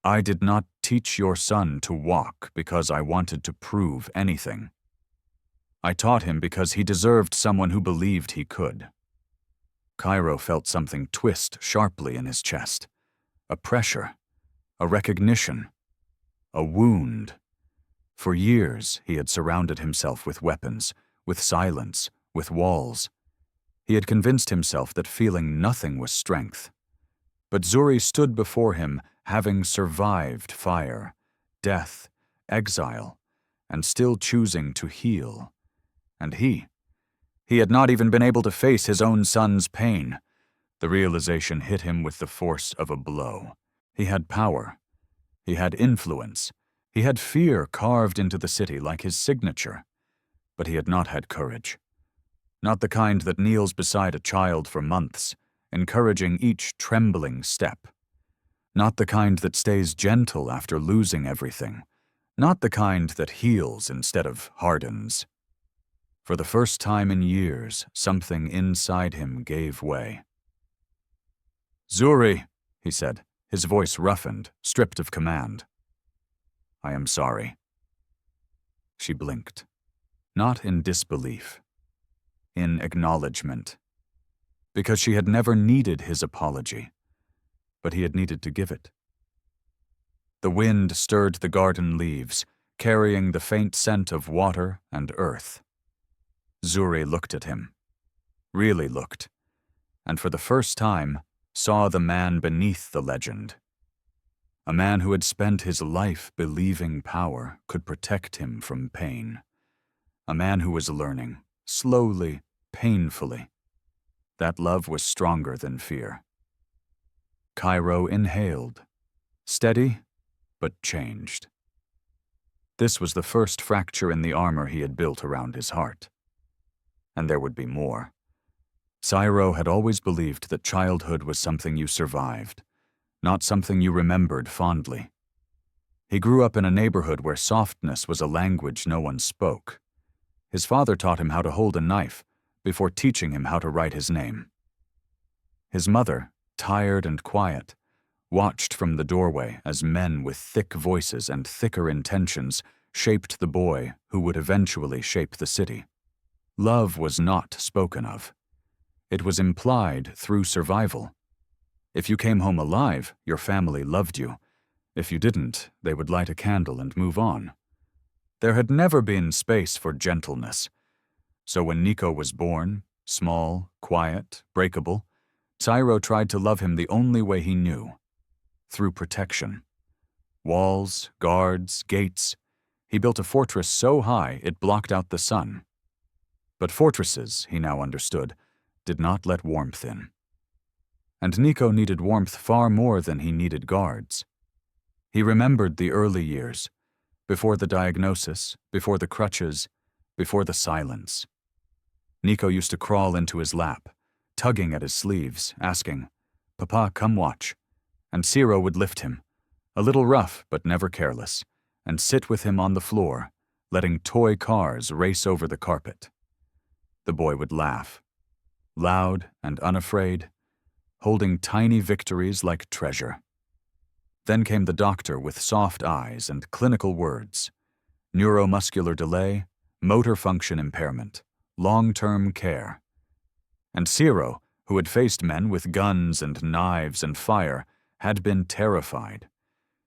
"I did not teach your son to walk because I wanted to prove anything. I taught him because he deserved someone who believed he could." Ciro felt something twist sharply in his chest. A pressure, a recognition, a wound. For years, he had surrounded himself with weapons, with silence, with walls. He had convinced himself that feeling nothing was strength. But Zuri stood before him, having survived fire, death, exile, and still choosing to heal. And he had not even been able to face his own son's pain. The realization hit him with the force of a blow. He had power. He had influence. He had fear carved into the city like his signature. But he had not had courage. Not the kind that kneels beside a child for months, encouraging each trembling step. Not the kind that stays gentle after losing everything. Not the kind that heals instead of hardens. For the first time in years, something inside him gave way. "Zuri," he said, his voice roughened, stripped of command. "I am sorry." She blinked, not in disbelief, in acknowledgement, because she had never needed his apology, but he had needed to give it. The wind stirred the garden leaves, carrying the faint scent of water and earth. Zuri looked at him, really looked, and for the first time saw the man beneath the legend. A man who had spent his life believing power could protect him from pain. A man who was learning, slowly, painfully, that love was stronger than fear. Ciro inhaled, steady, but changed. This was the first fracture in the armor he had built around his heart. And there would be more. Ciro had always believed that childhood was something you survived, not something you remembered fondly. He grew up in a neighborhood where softness was a language no one spoke. His father taught him how to hold a knife before teaching him how to write his name. His mother, tired and quiet, watched from the doorway as men with thick voices and thicker intentions shaped the boy who would eventually shape the city. Love was not spoken of. It was implied through survival. If you came home alive, your family loved you. If you didn't, they would light a candle and move on. There had never been space for gentleness. So when Nico was born, small, quiet, breakable, Ciro tried to love him the only way he knew, through protection. Walls, guards, gates. He built a fortress so high it blocked out the sun. But fortresses, he now understood, did not let warmth in. And Nico needed warmth far more than he needed guards. He remembered the early years, before the diagnosis, before the crutches, before the silence. Nico used to crawl into his lap, tugging at his sleeves, asking, "Papa, come watch." And Ciro would lift him, a little rough but never careless, and sit with him on the floor, letting toy cars race over the carpet. The boy would laugh, loud and unafraid, holding tiny victories like treasure. Then came the doctor with soft eyes and clinical words: neuromuscular delay, motor function impairment, long-term care. And Ciro, who had faced men with guns and knives and fire, had been terrified.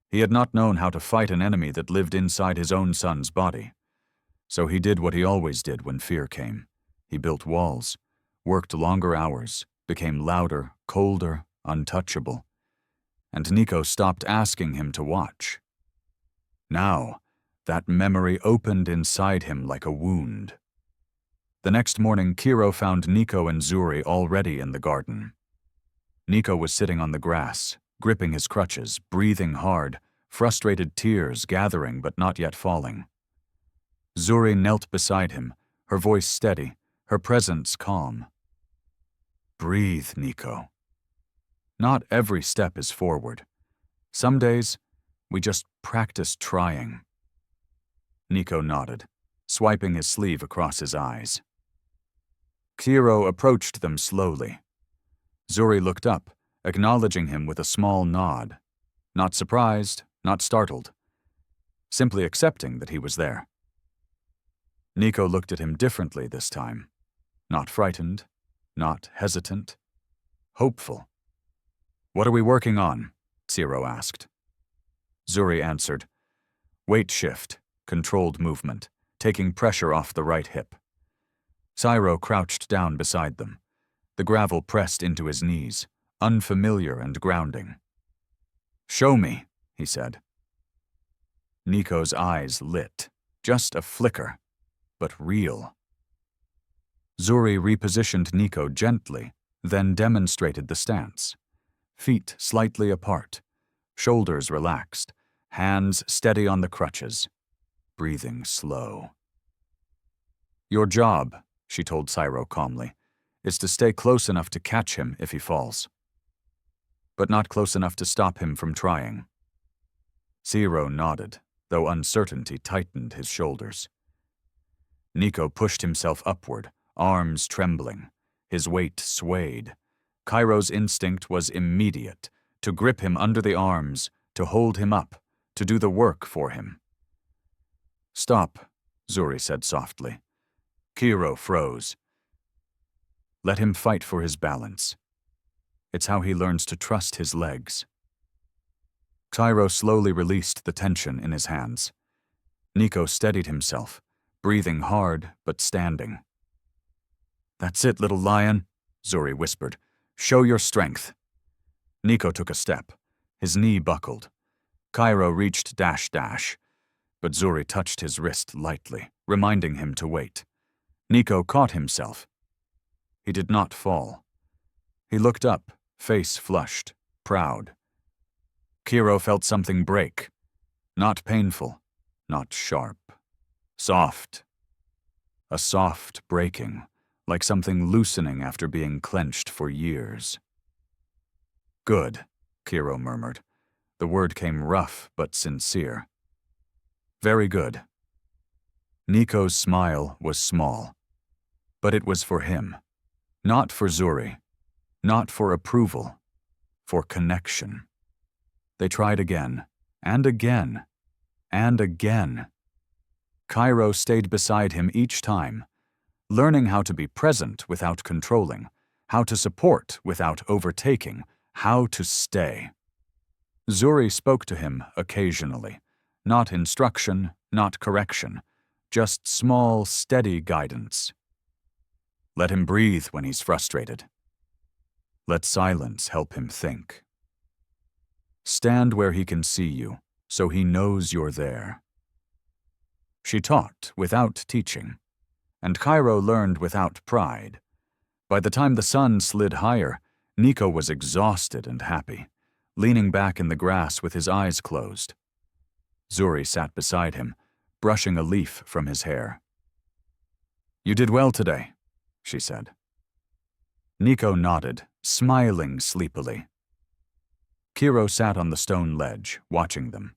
He had not known how to fight an enemy that lived inside his own son's body. So he did what he always did when fear came. He built walls, worked longer hours, became louder, colder, untouchable. And Nico stopped asking him to watch. Now, that memory opened inside him like a wound. The next morning, Ciro found Nico and Zuri already in the garden. Nico was sitting on the grass, gripping his crutches, breathing hard, frustrated tears gathering but not yet falling. Zuri knelt beside him, her voice steady, her presence calm. "Breathe, Nico. Not every step is forward. Some days, we just practice trying." Nico nodded, swiping his sleeve across his eyes. Ciro approached them slowly. Zuri looked up, acknowledging him with a small nod, not surprised, not startled, simply accepting that he was there. Nico looked at him differently this time, not frightened, not hesitant, hopeful. "What are we working on?" Ciro asked. Zuri answered, "Weight shift, controlled movement, taking pressure off the right hip." Ciro crouched down beside them. The gravel pressed into his knees, unfamiliar and grounding. "Show me," he said. Nico's eyes lit, just a flicker, but real. Zuri repositioned Nico gently, then demonstrated the stance. Feet slightly apart, shoulders relaxed, hands steady on the crutches, breathing slow. "Your job," she told Ciro calmly, "is to stay close enough to catch him if he falls, but not close enough to stop him from trying." Ciro nodded, though uncertainty tightened his shoulders. Nico pushed himself upward, arms trembling. His weight swayed. Ciro's instinct was immediate, to grip him under the arms, to hold him up, to do the work for him. "Stop," Zuri said softly. Ciro froze. Let him fight for his balance. It's how he learns to trust his legs. Ciro slowly released the tension in his hands. Nico steadied himself, breathing hard but standing. "That's it, little lion," Zuri whispered. "Show your strength." Nico took a step. His knee buckled. Ciro reached dash, but Zuri touched his wrist lightly, reminding him to wait. Nico caught himself. He did not fall. He looked up, face flushed, proud. Ciro felt something break. Not painful, not sharp. Soft. A soft breaking, like something loosening after being clenched for years. "Good," Ciro murmured. The word came rough but sincere. "Very good." Nico's smile was small, but it was for him. Not for Zuri, not for approval, for connection. They tried again, and again, and again. Ciro stayed beside him each time, learning how to be present without controlling, how to support without overtaking, how to stay. Zuri spoke to him occasionally, not instruction, not correction, just small, steady guidance. Let him breathe when he's frustrated. Let silence help him think. Stand where he can see you, so he knows you're there. She taught without teaching, and Ciro learned without pride. By the time the sun slid higher, Nico was exhausted and happy, leaning back in the grass with his eyes closed. Zuri sat beside him, brushing a leaf from his hair. "You did well today," she said. Nico nodded, smiling sleepily. Ciro sat on the stone ledge, watching them.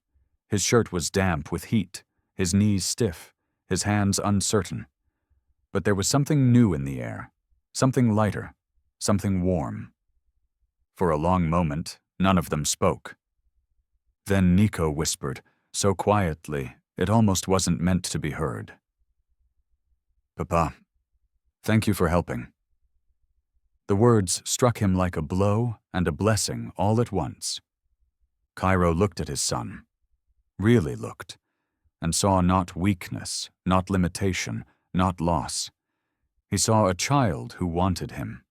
His shirt was damp with heat, his knees stiff, his hands uncertain. But there was something new in the air, something lighter, something warm. For a long moment, none of them spoke. Then Nico whispered, so quietly it almost wasn't meant to be heard. "Papa, thank you for helping." The words struck him like a blow and a blessing all at once. Ciro looked at his son, really looked, and saw not weakness, not limitation, not loss. He saw a child who wanted him.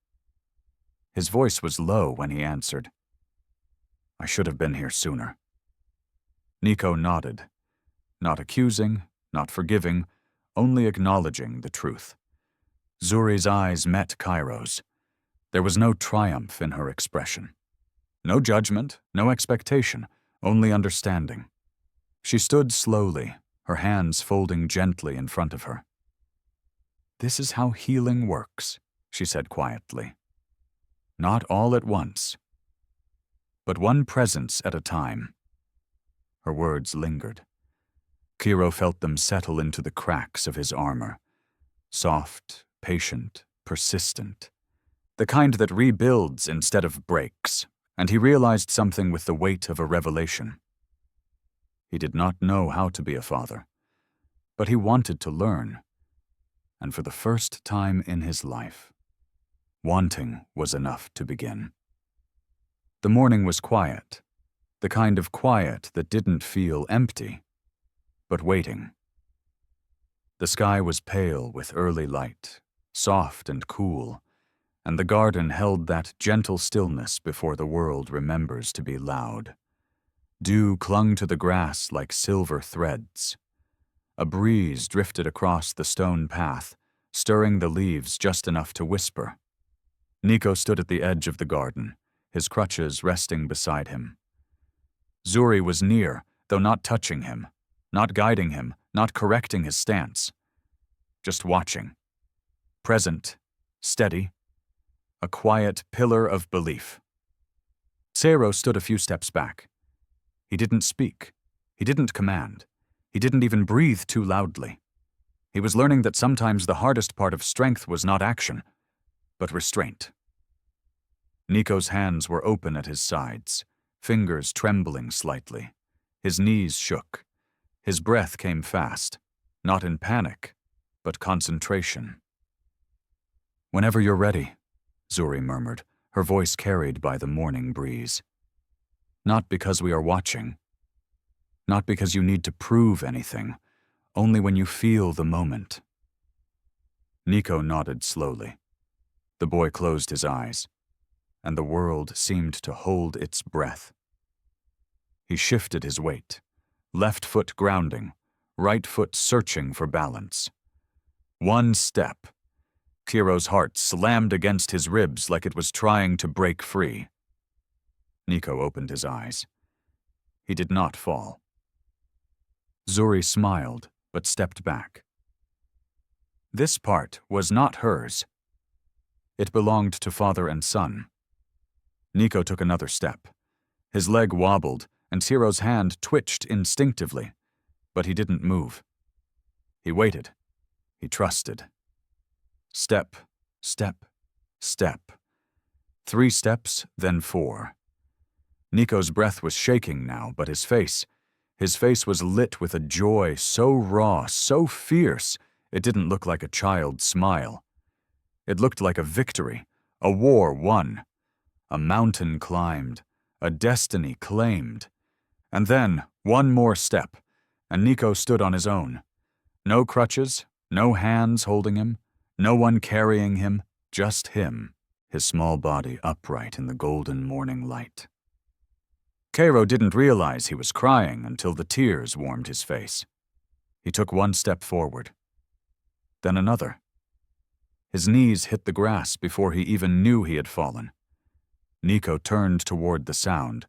His voice was low when he answered, "I should have been here sooner." Nico nodded, not accusing, not forgiving, only acknowledging the truth. Zuri's eyes met Ciro's. There was no triumph in her expression. No judgment, no expectation, only understanding. She stood slowly, her hands folding gently in front of her. "This is how healing works," she said quietly. "Not all at once, but one presence at a time." Her words lingered. Ciro felt them settle into the cracks of his armor. Soft, patient, persistent. The kind that rebuilds instead of breaks, and he realized something with the weight of a revelation. He did not know how to be a father, but he wanted to learn. And for the first time in his life, wanting was enough to begin. The morning was quiet, the kind of quiet that didn't feel empty, but waiting. The sky was pale with early light, soft and cool, and the garden held that gentle stillness before the world remembers to be loud. Dew clung to the grass like silver threads. A breeze drifted across the stone path, stirring the leaves just enough to whisper. Nico stood at the edge of the garden, his crutches resting beside him. Zuri was near, though not touching him, not guiding him, not correcting his stance. Just watching. Present, steady, a quiet pillar of belief. Ciro stood a few steps back. He didn't speak. He didn't command. He didn't even breathe too loudly. He was learning that sometimes the hardest part of strength was not action, but restraint. Nico's hands were open at his sides, fingers trembling slightly. His knees shook. His breath came fast, not in panic, but concentration. "Whenever you're ready," Zuri murmured, her voice carried by the morning breeze. "Not because we are watching. Not because you need to prove anything, only when you feel the moment." Nico nodded slowly. The boy closed his eyes, and the world seemed to hold its breath. He shifted his weight, left foot grounding, right foot searching for balance. One step. Ciro's heart slammed against his ribs like it was trying to break free. Nico opened his eyes. He did not fall. Zuri smiled, but stepped back. This part was not hers. It belonged to father and son. Nico took another step. His leg wobbled, and Ciro's hand twitched instinctively, but he didn't move. He waited. He trusted. Step, step, step. 3 steps, then 4. Nico's breath was shaking now, but his face was lit with a joy so raw, so fierce, it didn't look like a child's smile. It looked like a victory, a war won, a mountain climbed, a destiny claimed. And then, one more step, and Nico stood on his own. No crutches, no hands holding him, no one carrying him, just him, his small body upright in the golden morning light. Ciro didn't realize he was crying until the tears warmed his face. He took one step forward, then another. His knees hit the grass before he even knew he had fallen. Nico turned toward the sound,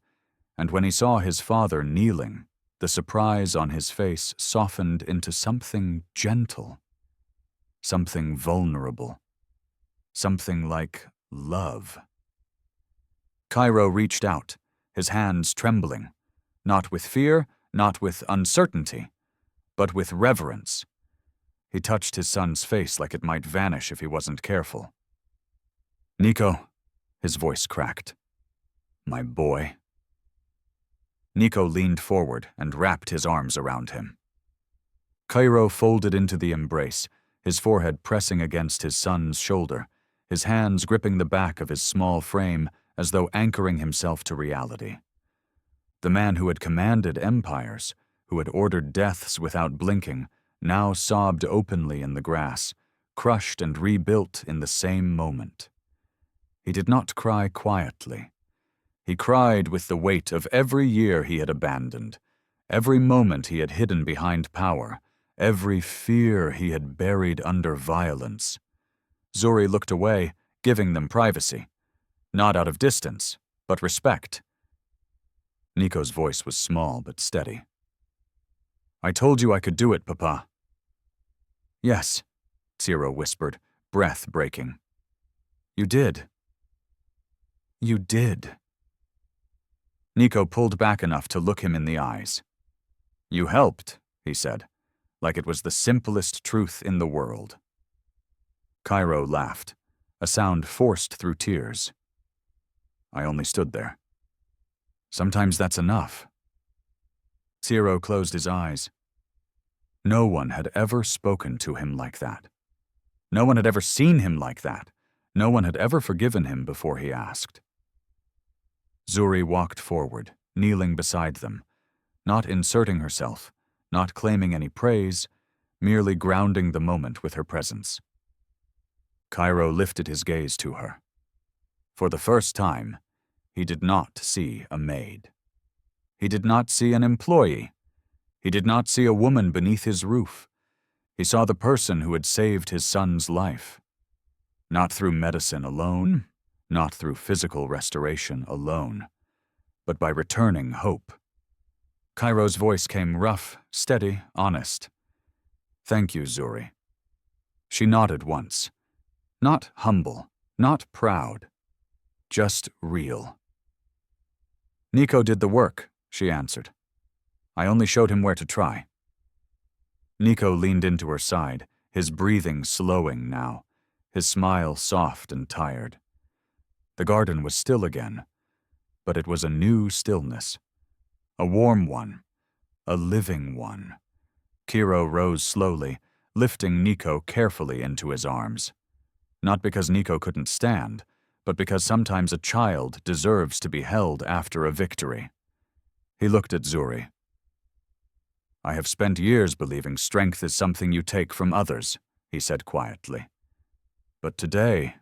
and when he saw his father kneeling, the surprise on his face softened into something gentle, something vulnerable, something like love. Ciro reached out, his hands trembling, not with fear, not with uncertainty, but with reverence. He touched his son's face like it might vanish if he wasn't careful. "Nico," his voice cracked. "My boy." Nico leaned forward and wrapped his arms around him. Ciro folded into the embrace, his forehead pressing against his son's shoulder, his hands gripping the back of his small frame as though anchoring himself to reality. The man who had commanded empires, who had ordered deaths without blinking, now sobbed openly in the grass, crushed and rebuilt in the same moment. He did not cry quietly. He cried with the weight of every year he had abandoned, every moment he had hidden behind power, every fear he had buried under violence. Zuri looked away, giving them privacy. Not out of distance, but respect. Nico's voice was small but steady. "I told you I could do it, Papa." "Yes," Ciro whispered, breath breaking. "You did. You did." Nico pulled back enough to look him in the eyes. "You helped," he said, like it was the simplest truth in the world. Ciro laughed, a sound forced through tears. I only stood there. Sometimes that's enough. Ciro closed his eyes. No one had ever spoken to him like that. No one had ever seen him like that. No one had ever forgiven him before he asked. Zuri walked forward, kneeling beside them, not inserting herself, not claiming any praise, merely grounding the moment with her presence. Ciro lifted his gaze to her. For the first time, he did not see a maid. He did not see an employee. He did not see a woman beneath his roof. He saw the person who had saved his son's life. Not through medicine alone, not through physical restoration alone, but by returning hope. Ciro's voice came rough, steady, honest. "Thank you, Zuri." She nodded once. Not humble, not proud, just real. "Nico did the work," she answered. "I only showed him where to try." Nico leaned into her side, his breathing slowing now, his smile soft and tired. The garden was still again, but it was a new stillness. A warm one, a living one. Ciro rose slowly, lifting Nico carefully into his arms. Not because Nico couldn't stand, but because sometimes a child deserves to be held after a victory. He looked at Zuri. "I have spent years believing strength is something you take from others," he said quietly. "But today,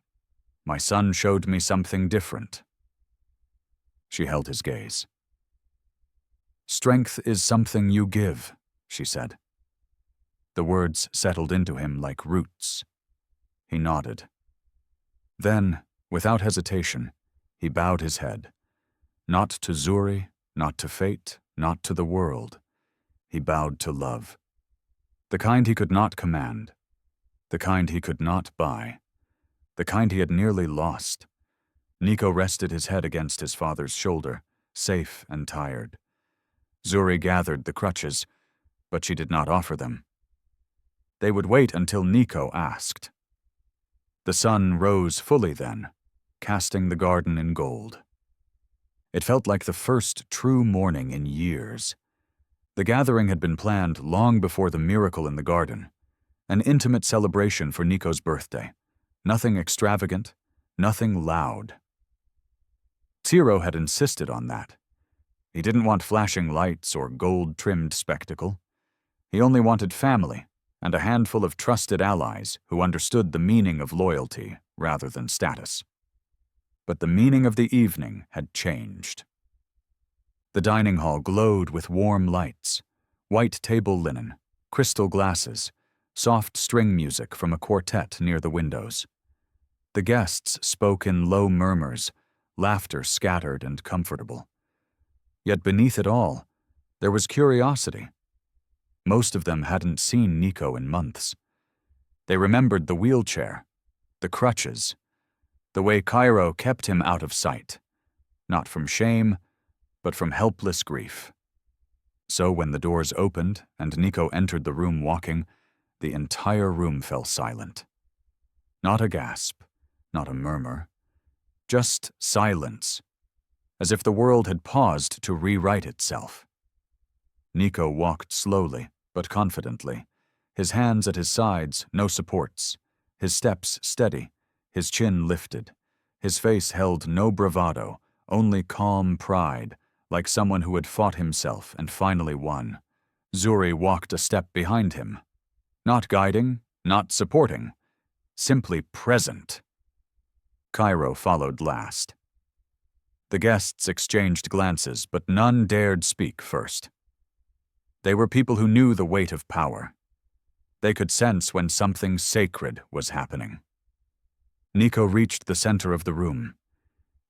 my son showed me something different." She held his gaze. "Strength is something you give," she said. The words settled into him like roots. He nodded. Then, without hesitation, he bowed his head. Not to Zuri, not to fate, not to the world. He bowed to love. The kind he could not command. The kind he could not buy. The kind he had nearly lost. Nico rested his head against his father's shoulder, safe and tired. Zuri gathered the crutches, but she did not offer them. They would wait until Nico asked. The sun rose fully then, casting the garden in gold. It felt like the first true morning in years. The gathering had been planned long before the miracle in the garden, an intimate celebration for Nico's birthday. Nothing extravagant, nothing loud. Ciro had insisted on that. He didn't want flashing lights or gold-trimmed spectacle. He only wanted family and a handful of trusted allies who understood the meaning of loyalty rather than status. But the meaning of the evening had changed. The dining hall glowed with warm lights, white table linen, crystal glasses, soft string music from a quartet near the windows. The guests spoke in low murmurs, laughter scattered and comfortable. Yet beneath it all, there was curiosity. Most of them hadn't seen Nico in months. They remembered the wheelchair, the crutches, the way Ciro kept him out of sight, not from shame, but from helpless grief. So when the doors opened and Nico entered the room walking, the entire room fell silent. Not a gasp, not a murmur, just silence, as if the world had paused to rewrite itself. Nico walked slowly, but confidently, his hands at his sides, no supports, his steps steady, his chin lifted, his face held no bravado, only calm pride, like someone who had fought himself and finally won. Zuri walked a step behind him, not guiding, not supporting, simply present. Ciro followed last. The guests exchanged glances, but none dared speak first. They were people who knew the weight of power. They could sense when something sacred was happening. Nico reached the center of the room.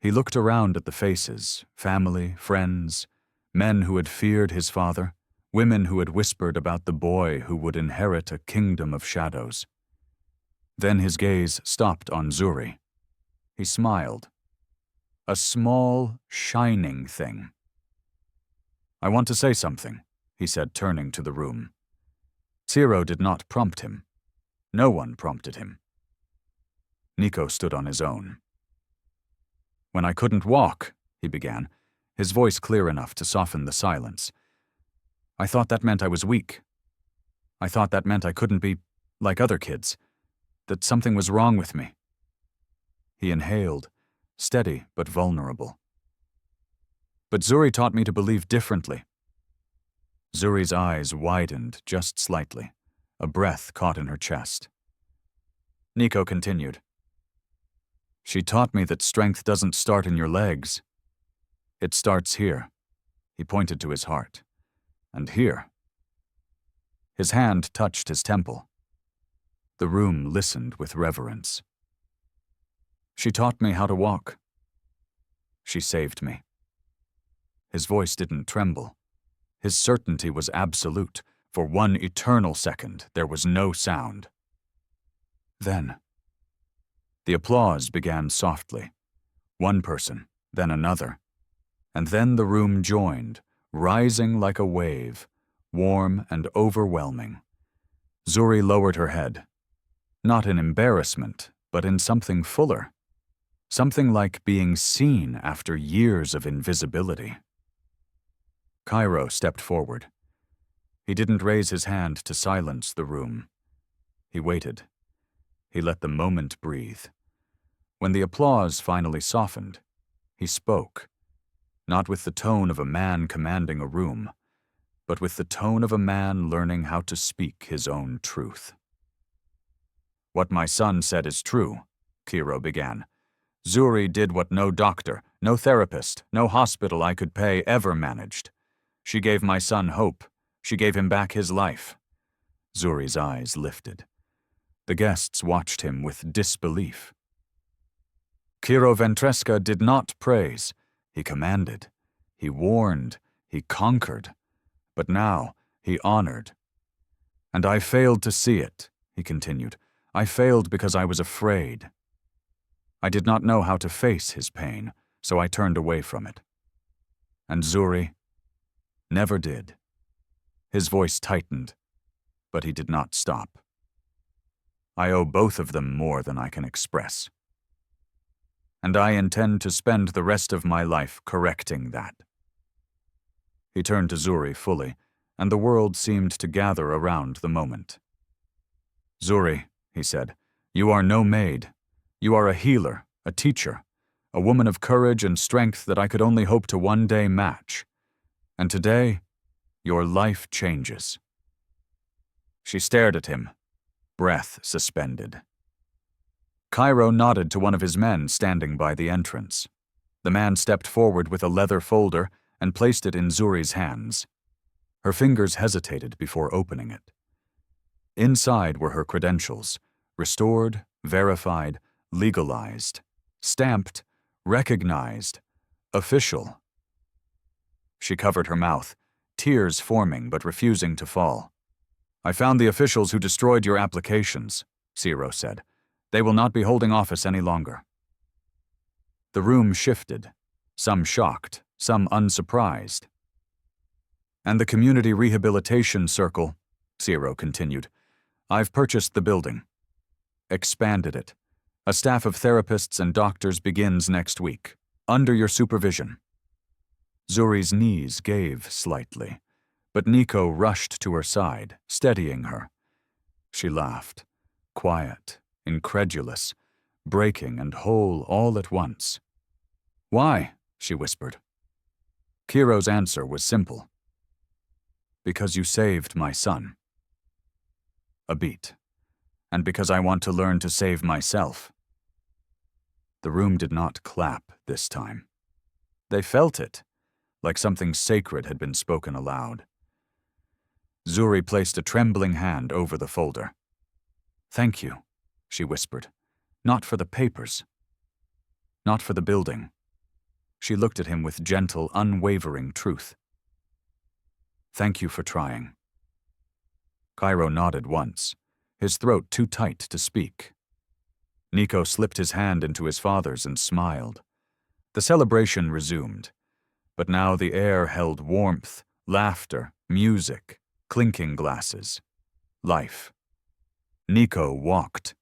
He looked around at the faces, family, friends, men who had feared his father, women who had whispered about the boy who would inherit a kingdom of shadows. Then his gaze stopped on Zuri. He smiled. A small, shining thing. "I want to say something," he said, turning to the room. Ciro did not prompt him. No one prompted him. Nico stood on his own. "When I couldn't walk," he began, his voice clear enough to soften the silence, "I thought that meant I was weak. I thought that meant I couldn't be like other kids, that something was wrong with me." He inhaled, steady but vulnerable. "But Zuri taught me to believe differently." Zuri's eyes widened just slightly. A breath caught in her chest. Nico continued. "She taught me that strength doesn't start in your legs. It starts here." He pointed to his heart. "And here." His hand touched his temple. The room listened with reverence. "She taught me how to walk. She saved me." His voice didn't tremble. His certainty was absolute. For one eternal second, there was no sound. Then, the applause began softly. One person, then another. And then the room joined, rising like a wave, warm and overwhelming. Zuri lowered her head. Not in embarrassment, but in something fuller. Something like being seen after years of invisibility. Ciro stepped forward. He didn't raise his hand to silence the room. He waited. He let the moment breathe. When the applause finally softened, he spoke, not with the tone of a man commanding a room, but with the tone of a man learning how to speak his own truth. "What my son said is true," Ciro began. "Zuri did what no doctor, no therapist, no hospital I could pay ever managed. She gave my son hope. She gave him back his life." Zuri's eyes lifted. The guests watched him with disbelief. Ciro Ventresca did not praise. He commanded. He warned. He conquered. But now he honored. "And I failed to see it," he continued. "I failed because I was afraid. I did not know how to face his pain, so I turned away from it. And Zuri never did." His voice tightened, but he did not stop. "I owe both of them more than I can express. And I intend to spend the rest of my life correcting that." He turned to Zuri fully, and the world seemed to gather around the moment. "Zuri," he said, "you are no maid. You are a healer, a teacher, a woman of courage and strength that I could only hope to one day match. And today, your life changes." She stared at him, breath suspended. Ciro nodded to one of his men standing by the entrance. The man stepped forward with a leather folder and placed it in Zuri's hands. Her fingers hesitated before opening it. Inside were her credentials, restored, verified, legalized, stamped, recognized, official. She covered her mouth, tears forming but refusing to fall. "I found the officials who destroyed your applications," Ciro said. "They will not be holding office any longer." The room shifted, some shocked, some unsurprised. And the community rehabilitation circle, Ciro continued. I've purchased the building. Expanded it. A staff of therapists and doctors begins next week, under your supervision. Zuri's knees gave slightly, but Nico rushed to her side, steadying her. She laughed, quiet, incredulous, breaking and whole all at once. Why? She whispered. Ciro's answer was simple. Because you saved my son. A beat. And because I want to learn to save myself. The room did not clap this time. They felt it, like something sacred had been spoken aloud. Zuri placed a trembling hand over the folder. Thank you, she whispered. Not for the papers. Not for the building. She looked at him with gentle, unwavering truth. Thank you for trying. Ciro nodded once, his throat too tight to speak. Nico slipped his hand into his father's and smiled. The celebration resumed, but now the air held warmth, laughter, music, clinking glasses, life. Nico walked.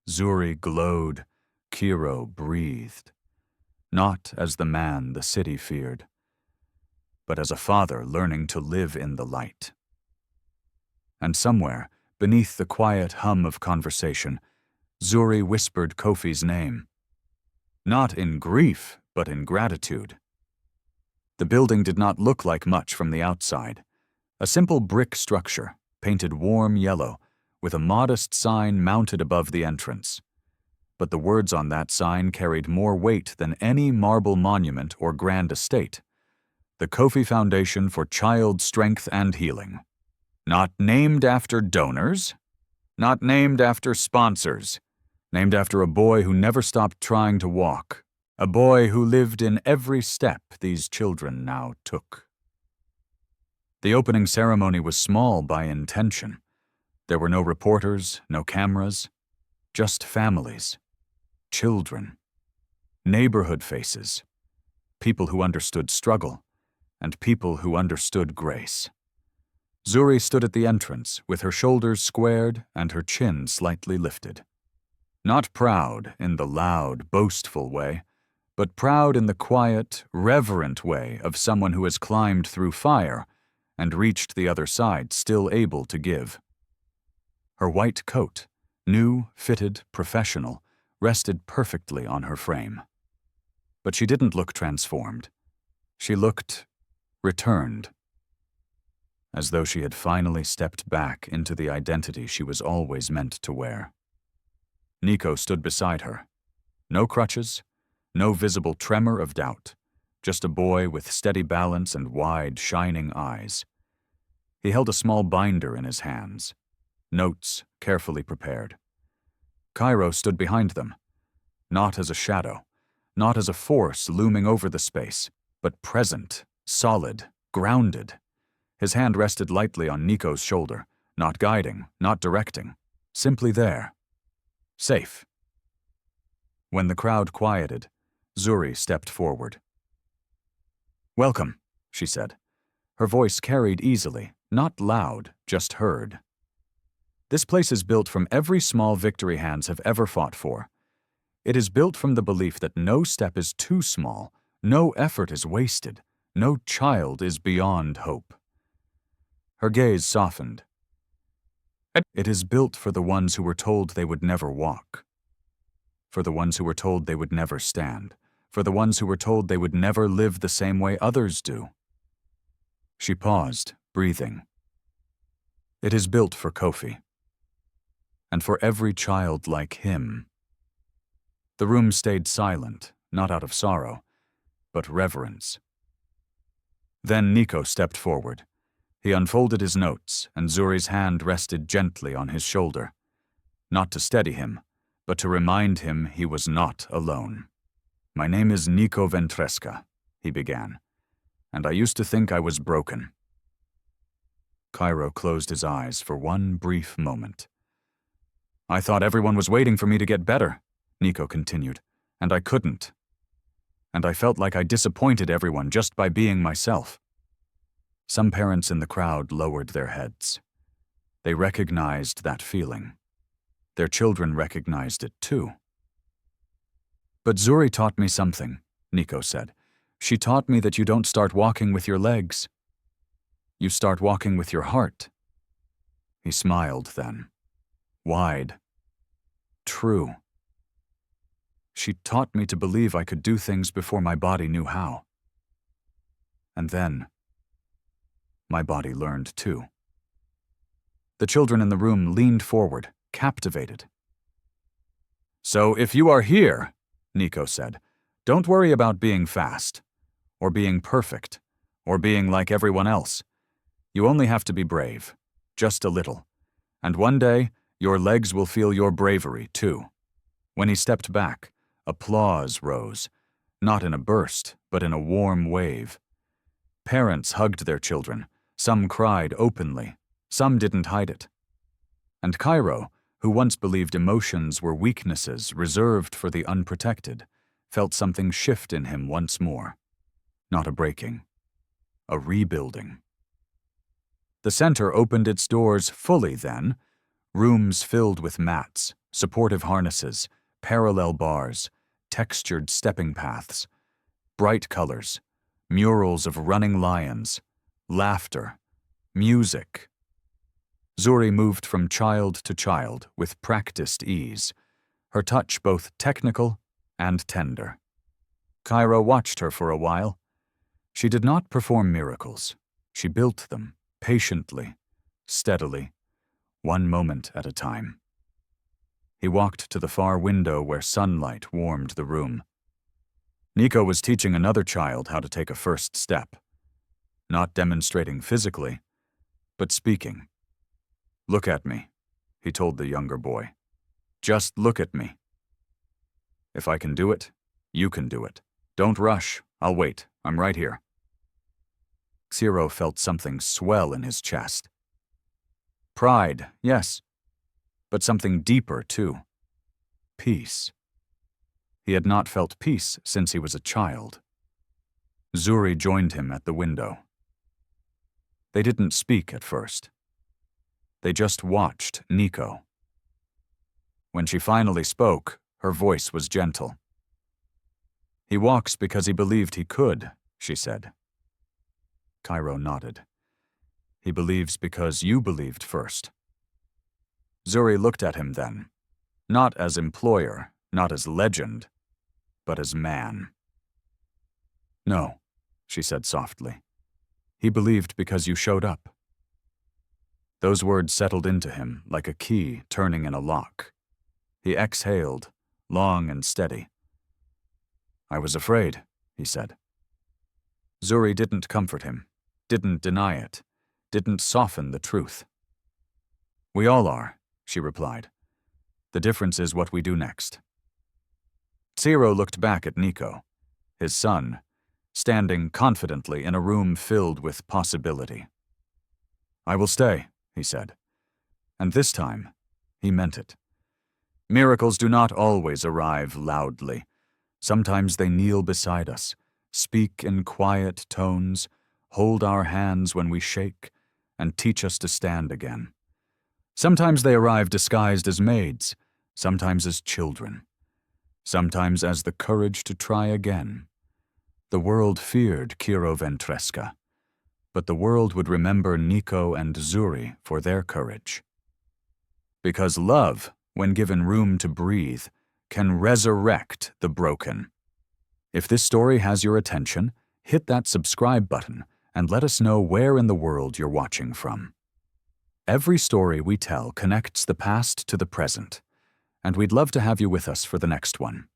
Zuri glowed. Ciro breathed. Not as the man the city feared, but as a father learning to live in the light. And somewhere, beneath the quiet hum of conversation, Zuri whispered Kofi's name. Not in grief, but in gratitude. The building did not look like much from the outside. A simple brick structure, painted warm yellow, with a modest sign mounted above the entrance. But the words on that sign carried more weight than any marble monument or grand estate. The Kofi Foundation for Child Strength and Healing. Not named after donors, not named after sponsors, named after a boy who never stopped trying to walk, a boy who lived in every step these children now took. The opening ceremony was small by intention. There were no reporters, no cameras, just families, children, neighborhood faces, people who understood struggle, and people who understood grace. Zuri stood at the entrance, with her shoulders squared and her chin slightly lifted. Not proud in the loud, boastful way, but proud in the quiet, reverent way of someone who has climbed through fire and reached the other side still able to give. Her white coat, new, fitted, professional, rested perfectly on her frame. But she didn't look transformed. She looked returned, as though she had finally stepped back into the identity she was always meant to wear. Nico stood beside her. No crutches, no visible tremor of doubt, just a boy with steady balance and wide, shining eyes. He held a small binder in his hands, notes carefully prepared. Ciro stood behind them, not as a shadow, not as a force looming over the space, but present, solid, grounded. His hand rested lightly on Nico's shoulder, not guiding, not directing, simply there. Safe. When the crowd quieted, Zuri stepped forward. Welcome, she said. Her voice carried easily, not loud, just heard. This place is built from every small victory hands have ever fought for. It is built from the belief that no step is too small, no effort is wasted, no child is beyond hope. Her gaze softened. It is built for the ones who were told they would never walk, for the ones who were told they would never stand, for the ones who were told they would never live the same way others do. She paused, breathing. It is built for Kofi, and for every child like him. The room stayed silent, not out of sorrow, but reverence. Then Nico stepped forward. He unfolded his notes, and Zuri's hand rested gently on his shoulder, not to steady him, but to remind him he was not alone. My name is Ciro Ventresca, he began, and I used to think I was broken. Ciro closed his eyes for one brief moment. I thought everyone was waiting for me to get better, Nico continued, and I couldn't. and I felt like I disappointed everyone just by being myself. Some parents in the crowd lowered their heads. They recognized that feeling. Their children recognized it too. "But Zuri taught me something," Nico said. "She taught me that you don't start walking with your legs. You start walking with your heart." He smiled then. Wide. True. She taught me to believe I could do things before my body knew how. And then, my body learned too. The children in the room leaned forward, captivated. "So if you are here," Nico said, "don't worry about being fast, or being perfect, or being like everyone else. You only have to be brave, just a little. And one day, your legs will feel your bravery, too." When he stepped back, applause rose, not in a burst, but in a warm wave. Parents hugged their children. Some cried openly. Some didn't hide it. And Ciro, who once believed emotions were weaknesses reserved for the unprotected, felt something shift in him once more. Not a breaking, a rebuilding. The center opened its doors fully then, rooms filled with mats, supportive harnesses, parallel bars, textured stepping paths, bright colors, murals of running lions, laughter, music. Zuri moved from child to child with practiced ease, her touch both technical and tender. Ciro watched her for a while. She did not perform miracles. She built them, patiently, steadily, one moment at a time. He walked to the far window where sunlight warmed the room. Nico was teaching another child how to take a first step, not demonstrating physically, but speaking. "Look at me," he told the younger boy. "Just look at me. If I can do it, you can do it. Don't rush. I'll wait. I'm right here." Ciro felt something swell in his chest. Pride, yes, but something deeper, too. Peace. He had not felt peace since he was a child. Zuri joined him at the window. They didn't speak at first. They just watched Nico. When she finally spoke, her voice was gentle. "He walks because he believed he could," she said. Ciro nodded. "He believes because you believed first." Zuri looked at him then, not as employer, not as legend, but as man. "No," she said softly. "He believed because you showed up." Those words settled into him like a key turning in a lock. He exhaled, long and steady. "I was afraid," he said. Zuri didn't comfort him, didn't deny it, didn't soften the truth. "We all are," she replied. "The difference is what we do next." Ciro looked back at Nico, his son, standing confidently in a room filled with possibility. "I will stay," he said. And this time, he meant it. Miracles do not always arrive loudly. Sometimes they kneel beside us, speak in quiet tones, hold our hands when we shake, and teach us to stand again. Sometimes they arrive disguised as maids, sometimes as children, sometimes as the courage to try again. The world feared Ciro Ventresca, but the world would remember Nico and Zuri for their courage. Because love, when given room to breathe, can resurrect the broken. If this story has your attention, hit that subscribe button and let us know where in the world you're watching from. Every story we tell connects the past to the present, and we'd love to have you with us for the next one.